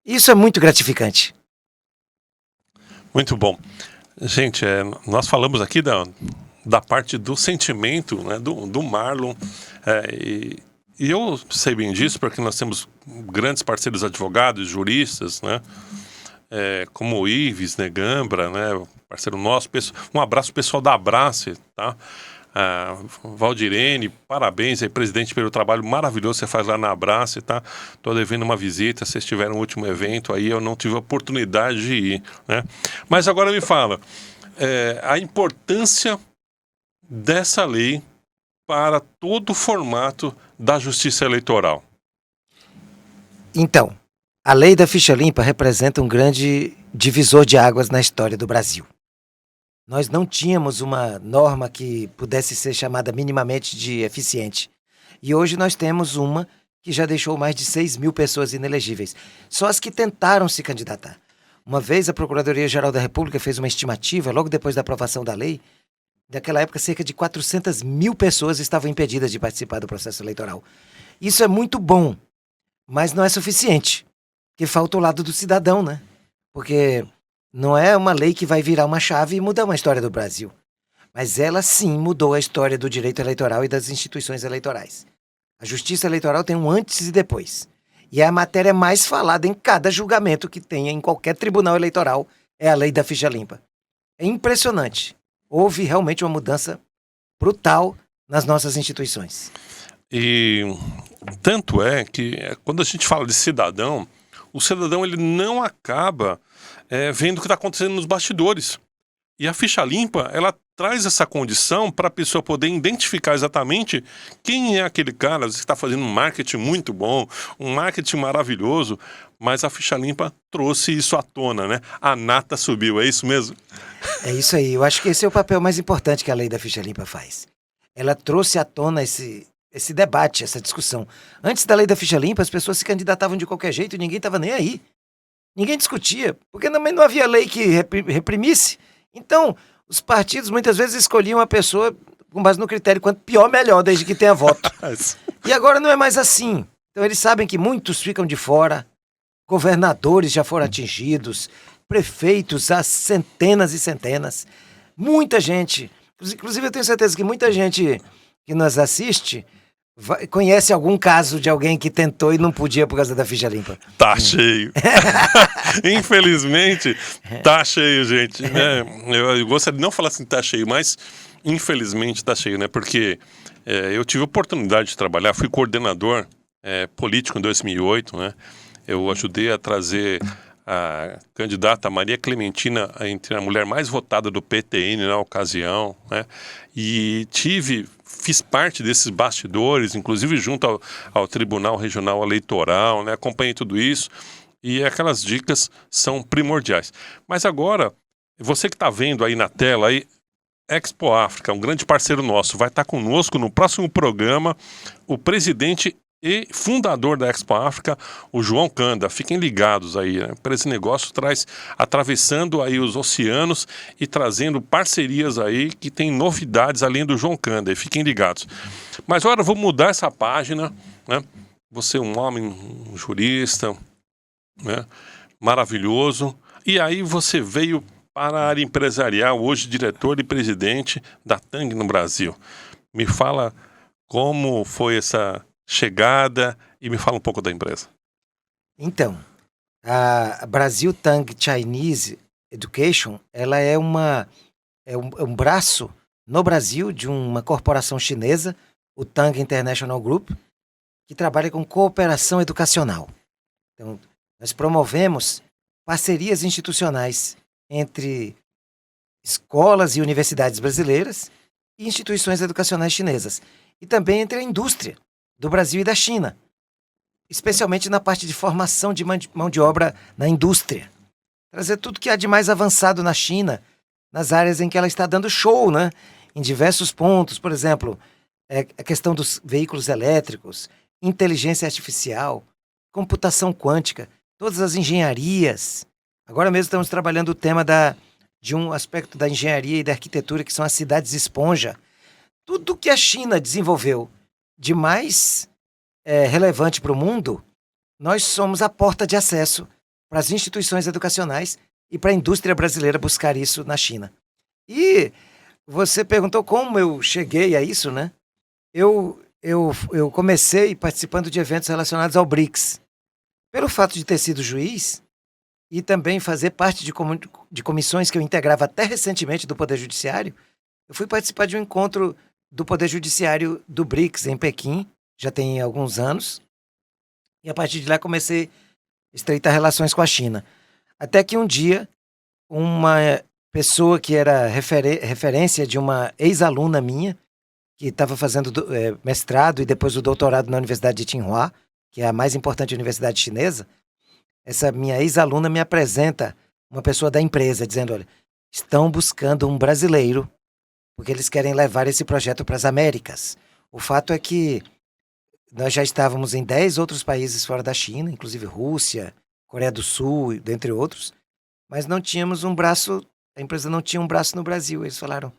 Isso é muito gratificante. Muito bom. Gente, nós falamos aqui da parte do sentimento, né, do Marlon, e eu sei bem disso porque nós temos grandes parceiros advogados, juristas, né, como o Ives Negambra, né, parceiro nosso. Um abraço pessoal da Abrace, tá? Valdirene, parabéns aí, presidente, pelo trabalho maravilhoso que você faz lá na Abrace, tá? Tô devendo uma visita, vocês tiveram um último evento aí, eu não tive a oportunidade de ir, né? Mas agora me fala, a importância dessa lei para todo o formato da justiça eleitoral. Então, a lei da ficha limpa representa um grande divisor de águas na história do Brasil. Nós não tínhamos uma norma que pudesse ser chamada minimamente de eficiente. E hoje nós temos uma que já deixou mais de 6.000 pessoas inelegíveis. Só as que tentaram se candidatar. Uma vez a Procuradoria-Geral da República fez uma estimativa, logo depois da aprovação da lei, naquela época cerca de 400.000 pessoas estavam impedidas de participar do processo eleitoral. Isso é muito bom, mas não é suficiente. Porque falta o lado do cidadão, né? Porque não é uma lei que vai virar uma chave e mudar uma história do Brasil. Mas ela sim mudou a história do direito eleitoral e das instituições eleitorais. A justiça eleitoral tem um antes e depois. E é a matéria mais falada em cada julgamento que tenha em qualquer tribunal eleitoral, é a lei da ficha limpa. É impressionante. Houve realmente uma mudança brutal nas nossas instituições. E tanto é que quando a gente fala de cidadão, o cidadão ele não acaba vendo o que está acontecendo nos bastidores. E a ficha limpa, ela traz essa condição para a pessoa poder identificar exatamente quem é aquele cara que está fazendo um marketing muito bom, um marketing maravilhoso, mas a ficha limpa trouxe isso à tona, né? A nata subiu, é isso mesmo? É isso aí, eu acho que esse é o papel mais importante que a lei da ficha limpa faz. Ela trouxe à tona esse debate, essa discussão. Antes da lei da ficha limpa, as pessoas se candidatavam de qualquer jeito e ninguém estava nem aí. Ninguém discutia, porque também não havia lei que reprimisse. Então, os partidos muitas vezes escolhiam a pessoa com base no critério quanto pior, melhor, desde que tenha voto. E agora não é mais assim. Então eles sabem que muitos ficam de fora, governadores já foram atingidos, prefeitos há centenas e centenas. Muita gente, inclusive eu tenho certeza que muita gente que nos assiste conhece algum caso de alguém que tentou e não podia por causa da ficha limpa. Tá cheio. Infelizmente, tá cheio, gente. Né? Eu gostaria de não falar assim, tá cheio, mas infelizmente tá cheio, né? Porque eu tive a oportunidade de trabalhar, fui coordenador político em 2008, né? Eu ajudei a trazer a candidata Maria Clementina entre a mulher mais votada do PTN na ocasião, né? E fiz parte desses bastidores, inclusive junto ao Tribunal Regional Eleitoral, né? Acompanhei tudo isso e aquelas dicas são primordiais. Mas agora, você que está vendo aí na tela, aí, Expo África, um grande parceiro nosso, vai estar conosco no próximo programa, o presidente e fundador da Expo África, o João Kanda. Fiquem ligados aí, né? Para esse negócio atravessando aí os oceanos e trazendo parcerias aí que tem novidades além do João Kanda. E fiquem ligados. Mas agora eu vou mudar essa página, né? Você é um homem, um jurista, né? Maravilhoso. E aí você veio para a área empresarial, hoje diretor e presidente da Tang no Brasil. Me fala como foi essa chegada e me fala um pouco da empresa. Então, a Brasil Tang Chinese Education, ela é um braço no Brasil de uma corporação chinesa, o Tang International Group, que trabalha com cooperação educacional. Então, nós promovemos parcerias institucionais entre escolas e universidades brasileiras e instituições educacionais chinesas, e também entre a indústria do Brasil e da China, especialmente na parte de formação de mão de obra na indústria. Trazer tudo que há de mais avançado na China, nas áreas em que ela está dando show, né? Em diversos pontos, por exemplo, a questão dos veículos elétricos, inteligência artificial, computação quântica, todas as engenharias. Agora mesmo estamos trabalhando o tema de um aspecto da engenharia e da arquitetura, que são as cidades esponja. Tudo que a China desenvolveu de mais relevante para o mundo, nós somos a porta de acesso para as instituições educacionais e para a indústria brasileira buscar isso na China. E você perguntou como eu cheguei a isso, né? Eu comecei participando de eventos relacionados ao BRICS. Pelo fato de ter sido juiz e também fazer parte de comissões que eu integrava até recentemente do Poder Judiciário, eu fui participar de um encontro do Poder Judiciário do BRICS em Pequim, já tem alguns anos, e a partir de lá comecei a estreitar relações com a China. Até que um dia, uma pessoa que era referência de uma ex-aluna minha, que estava fazendo mestrado e depois o doutorado na Universidade de Tsinghua, que é a mais importante universidade chinesa, essa minha ex-aluna me apresenta uma pessoa da empresa, dizendo, olha, estão buscando um brasileiro porque eles querem levar esse projeto para as Américas. O fato é que nós já estávamos em 10 outros países fora da China, inclusive Rússia, Coreia do Sul, dentre outros, mas não tínhamos um braço, a empresa não tinha um braço no Brasil. Eles falaram,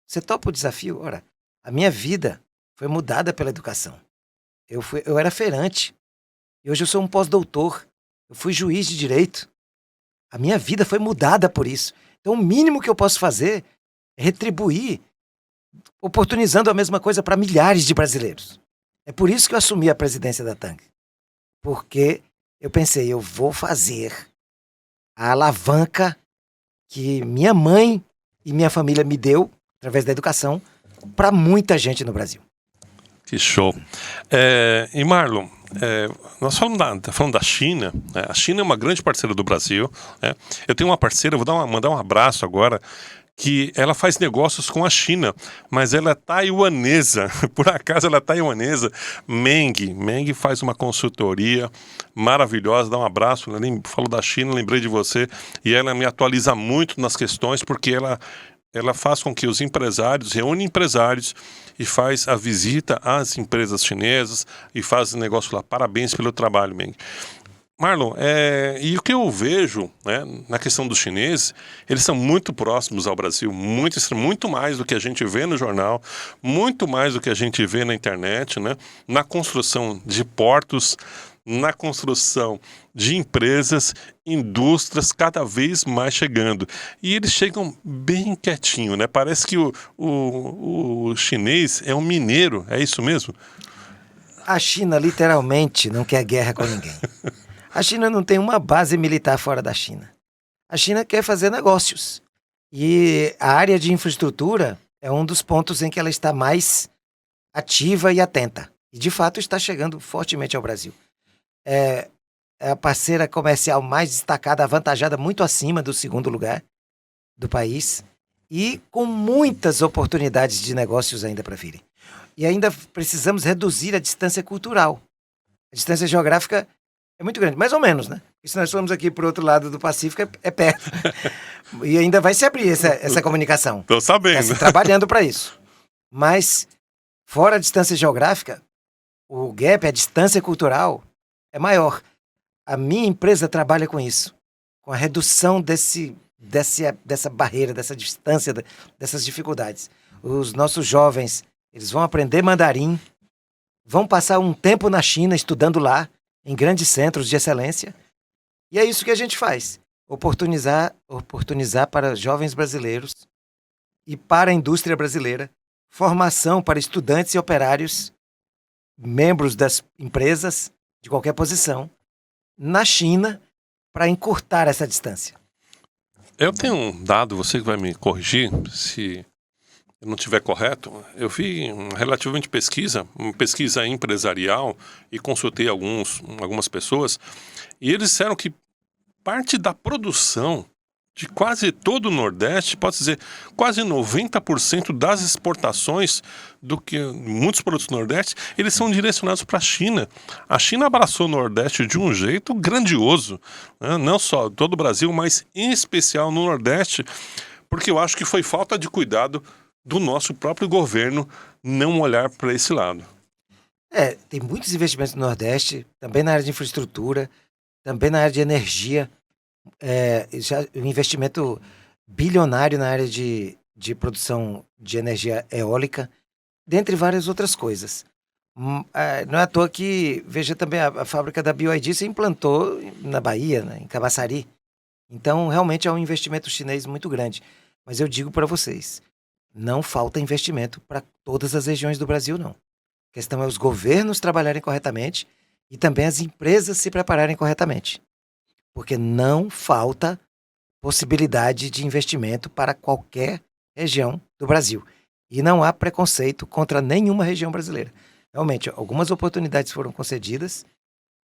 você topa o desafio? Ora, a minha vida foi mudada pela educação. Eu era feirante, e hoje eu sou um pós-doutor, eu fui juiz de direito. A minha vida foi mudada por isso. Então o mínimo que eu posso fazer é retribuir, oportunizando a mesma coisa para milhares de brasileiros. É por isso que eu assumi a presidência da Tang. Porque eu pensei, eu vou fazer a alavanca que minha mãe e minha família me deu, através da educação, para muita gente no Brasil. Que show. E Marlon, nós falando da China, né? A China é uma grande parceira do Brasil, né? Eu tenho uma parceira, vou mandar um abraço agora, que ela faz negócios com a China, mas ela é taiwanesa, por acaso ela é taiwanesa, Meng faz uma consultoria maravilhosa, dá um abraço, falou da China, lembrei de você, e ela me atualiza muito nas questões, porque ela faz com que os empresários, reúne empresários e faz a visita às empresas chinesas e faz negócio lá. Parabéns pelo trabalho, Meng. Marlon, e o que eu vejo, né, na questão dos chineses, eles são muito próximos ao Brasil, muito mais do que a gente vê no jornal, muito mais do que a gente vê na internet, né, na construção de portos, na construção de empresas, indústrias cada vez mais chegando. E eles chegam bem quietinho, né? Parece que o chinês é um mineiro, é isso mesmo? A China literalmente não quer guerra com ninguém. A China não tem uma base militar fora da China. A China quer fazer negócios. E a área de infraestrutura é um dos pontos em que ela está mais ativa e atenta. E, de fato, está chegando fortemente ao Brasil. é a parceira comercial mais destacada, avantajada, muito acima do segundo lugar do país e com muitas oportunidades de negócios ainda para virem. E ainda precisamos reduzir a distância cultural. A distância geográfica é muito grande, mais ou menos, né? E se nós formos aqui para o outro lado do Pacífico, é perto. E ainda vai se abrir essa comunicação. Tô sabendo. Está se trabalhando para isso. Mas, fora a distância geográfica, o gap, a distância cultural, é maior. A minha empresa trabalha com isso, com a redução dessa barreira, dessa distância, dessas dificuldades. Os nossos jovens, eles vão aprender mandarim, vão passar um tempo na China, estudando lá, em grandes centros de excelência. E é isso que a gente faz. Oportunizar para jovens brasileiros e para a indústria brasileira, formação para estudantes e operários, membros das empresas, de qualquer posição, na China, para encurtar essa distância. Eu tenho um dado, você que vai me corrigir se eu não estiver correto. Eu vi relativamente uma pesquisa empresarial e consultei algumas pessoas e eles disseram que parte da produção de quase todo o Nordeste, pode dizer, quase 90% das exportações do que muitos produtos do Nordeste, eles são direcionados para a China. A China abraçou o Nordeste de um jeito grandioso, né? Não só todo o Brasil, mas em especial no Nordeste, porque eu acho que foi falta de cuidado do nosso próprio governo não olhar para esse lado. Tem muitos investimentos no Nordeste, também na área de infraestrutura, também na área de energia, um investimento bilionário na área de produção de energia eólica, dentre várias outras coisas. Não é à toa que, veja também, a fábrica da BYD se implantou na Bahia, né, em Camaçari. Então, realmente é um investimento chinês muito grande. Mas eu digo para vocês, não falta investimento para todas as regiões do Brasil, não. A questão é os governos trabalharem corretamente e também as empresas se prepararem corretamente. Porque não falta possibilidade de investimento para qualquer região do Brasil. E não há preconceito contra nenhuma região brasileira. Realmente, algumas oportunidades foram concedidas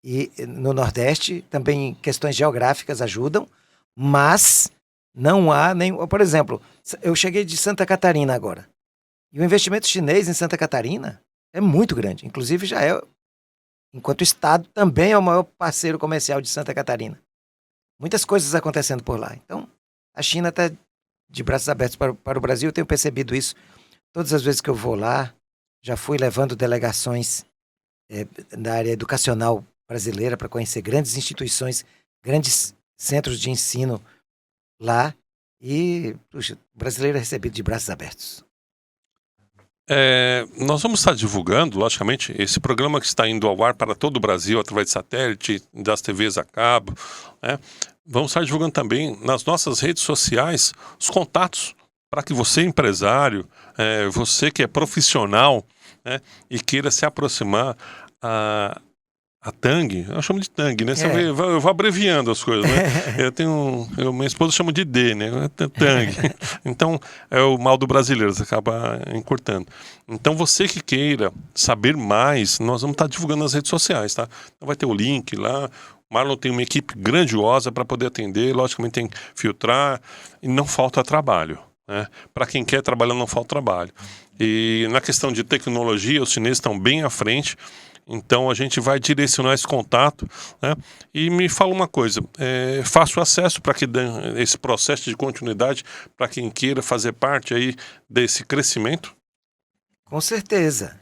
e no Nordeste também questões geográficas ajudam, mas não há nenhum... Por exemplo, eu cheguei de Santa Catarina agora. E o investimento chinês em Santa Catarina é muito grande. Inclusive já é, enquanto Estado, também é o maior parceiro comercial de Santa Catarina. Muitas coisas acontecendo por lá. Então, a China está de braços abertos para o Brasil. Eu tenho percebido isso todas as vezes que eu vou lá. Já fui levando delegações da área educacional brasileira para conhecer grandes instituições, grandes centros de ensino lá. E, puxa, o brasileiro é recebido de braços abertos. Nós vamos estar divulgando, logicamente, esse programa que está indo ao ar para todo o Brasil através de satélite, das TVs a cabo, né? Vamos estar divulgando também nas nossas redes sociais os contatos para que você, empresário, você que é profissional, né, e queira se aproximar a Tang, eu chamo de Tang, né? Eu vou abreviando as coisas, né? Minha esposa chama de D, né? Tang. Então, é o mal do brasileiro, você acaba encurtando. Então, você que queira saber mais, nós vamos estar divulgando nas redes sociais, tá? Então, vai ter o link lá. O Marlon tem uma equipe grandiosa para poder atender, logicamente tem que filtrar e não falta trabalho, né? Para quem quer trabalhar, não falta trabalho. E na questão de tecnologia, os chineses estão bem à frente. Então a gente vai direcionar esse contato, né? E me fala uma coisa, fácil acesso para que esse processo de continuidade para quem queira fazer parte aí desse crescimento? Com certeza.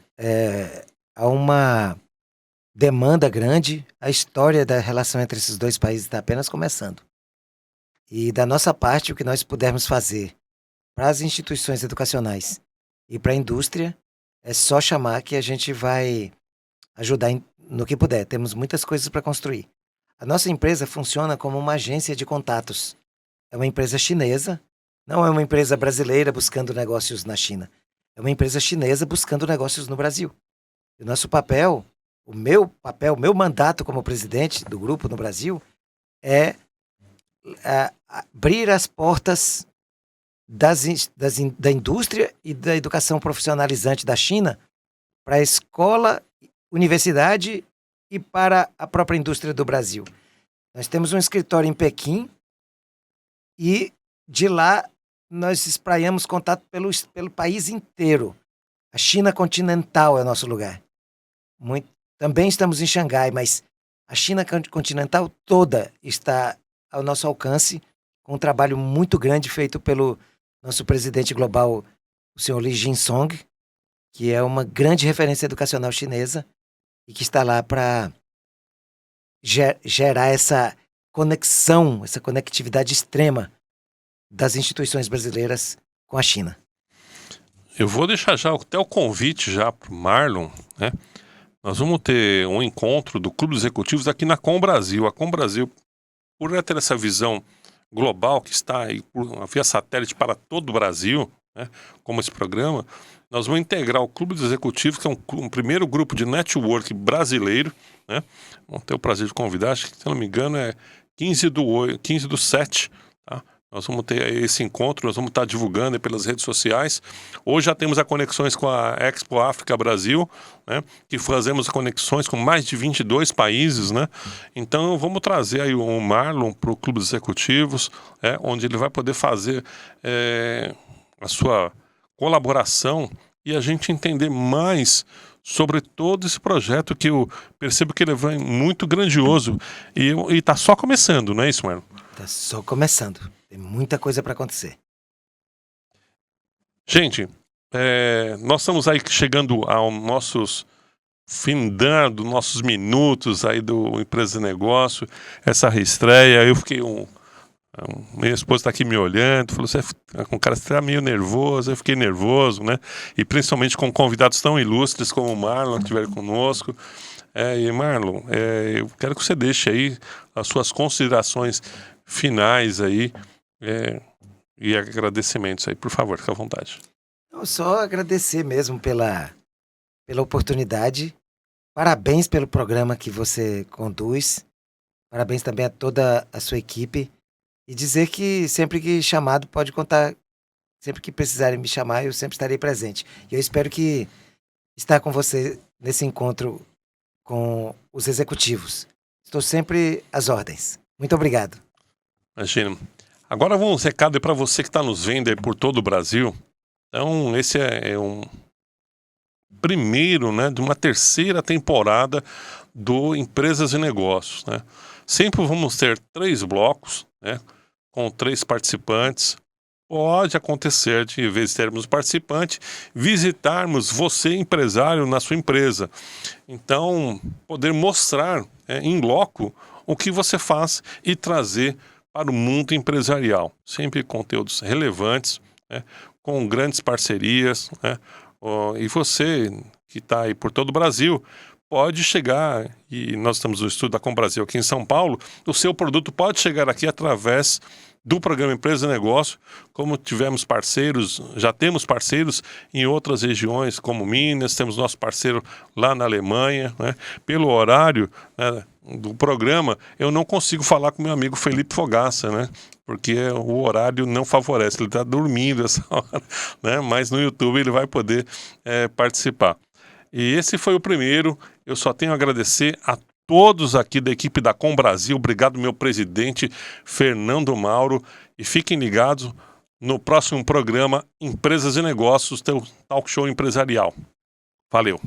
Há uma demanda grande, a história da relação entre esses dois países está apenas começando. E da nossa parte, o que nós pudermos fazer para as instituições educacionais e para a indústria, é só chamar que a gente vai ajudar no que puder. Temos muitas coisas para construir. A nossa empresa funciona como uma agência de contatos. É uma empresa chinesa, não é uma empresa brasileira buscando negócios na China. É uma empresa chinesa buscando negócios no Brasil. E o nosso papel, o meu mandato como presidente do grupo no Brasil é abrir as portas da indústria e da educação profissionalizante da China para a escola, universidade e para a própria indústria do Brasil. Nós temos um escritório em Pequim e de lá nós espraiamos contato pelo país inteiro. A China continental é o nosso lugar. Também estamos em Xangai, mas a China continental toda está ao nosso alcance, com um trabalho muito grande feito pelo nosso presidente global, o senhor Li Jinsong, que é uma grande referência educacional chinesa e que está lá para gerar essa conexão, essa conectividade extrema das instituições brasileiras com a China. Eu vou deixar já até o convite já para o Marlon, né? Nós vamos ter um encontro do Clube dos Executivos aqui na Com Brasil. A Com Brasil, por ter essa visão global que está aí via satélite para todo o Brasil, né, como esse programa, nós vamos integrar o Clube dos Executivos, que é um primeiro grupo de network brasileiro, né? Vamos ter o prazer de convidar, acho que, se não me engano, é 15/7, tá? Nós vamos ter esse encontro, nós vamos estar divulgando aí pelas redes sociais. Hoje já temos as conexões com a Expo África Brasil, né, que fazemos conexões com mais de 22 países, né? Então vamos trazer aí o Marlon para o Clube dos Executivos, onde ele vai poder fazer a sua colaboração e a gente entender mais sobre todo esse projeto que eu percebo que ele é muito grandioso e está só começando, não é isso, Marlon? Está só começando. Tem muita coisa para acontecer. Gente, nós estamos aí chegando aos nossos findando nossos minutos aí do Empresa de Negócio, essa reestreia. Eu fiquei minha esposa está aqui me olhando, falou: o cara está meio nervoso. Eu fiquei nervoso, né? E principalmente com convidados tão ilustres como o Marlon, que estiveram conosco. E Marlon, eu quero que você deixe aí as suas considerações finais aí e agradecimentos aí, por favor, fica à vontade. Eu só agradecer mesmo pela oportunidade. Parabéns pelo programa que você conduz. Parabéns também a toda a sua equipe. E dizer que sempre que chamado pode contar, sempre que precisarem me chamar, eu sempre estarei presente. E eu espero que estar com você nesse encontro com os executivos. Estou sempre às ordens. Muito obrigado. Imagina. Agora vamos um recado para você que está nos vendo aí por todo o Brasil. Então, esse é um primeiro, né, de uma terceira temporada do Empresas e Negócios, né? Sempre vamos ter 3 blocos, né, com 3 participantes. Pode acontecer de, em vez de termos participante, visitarmos você, empresário, na sua empresa. Então, poder mostrar em loco o que você faz e trazer para o mundo empresarial. Sempre conteúdos relevantes, né, com grandes parcerias, né? E você que está aí por todo o Brasil pode chegar, e nós estamos no estúdio da Com Brasil aqui em São Paulo, o seu produto pode chegar aqui através do programa Empresa e Negócio, como tivemos parceiros, já temos parceiros em outras regiões, como Minas, temos nosso parceiro lá na Alemanha, né? Pelo horário, né, do programa, eu não consigo falar com meu amigo Felipe Fogaça, né? Porque o horário não favorece, ele está dormindo essa hora, né? Mas no YouTube ele vai poder participar. E esse foi o primeiro. Eu só tenho a agradecer a todos aqui da equipe da Com Brasil. Obrigado, meu presidente Fernando Mauro. E fiquem ligados no próximo programa Empresas e Negócios, teu talk show empresarial. Valeu!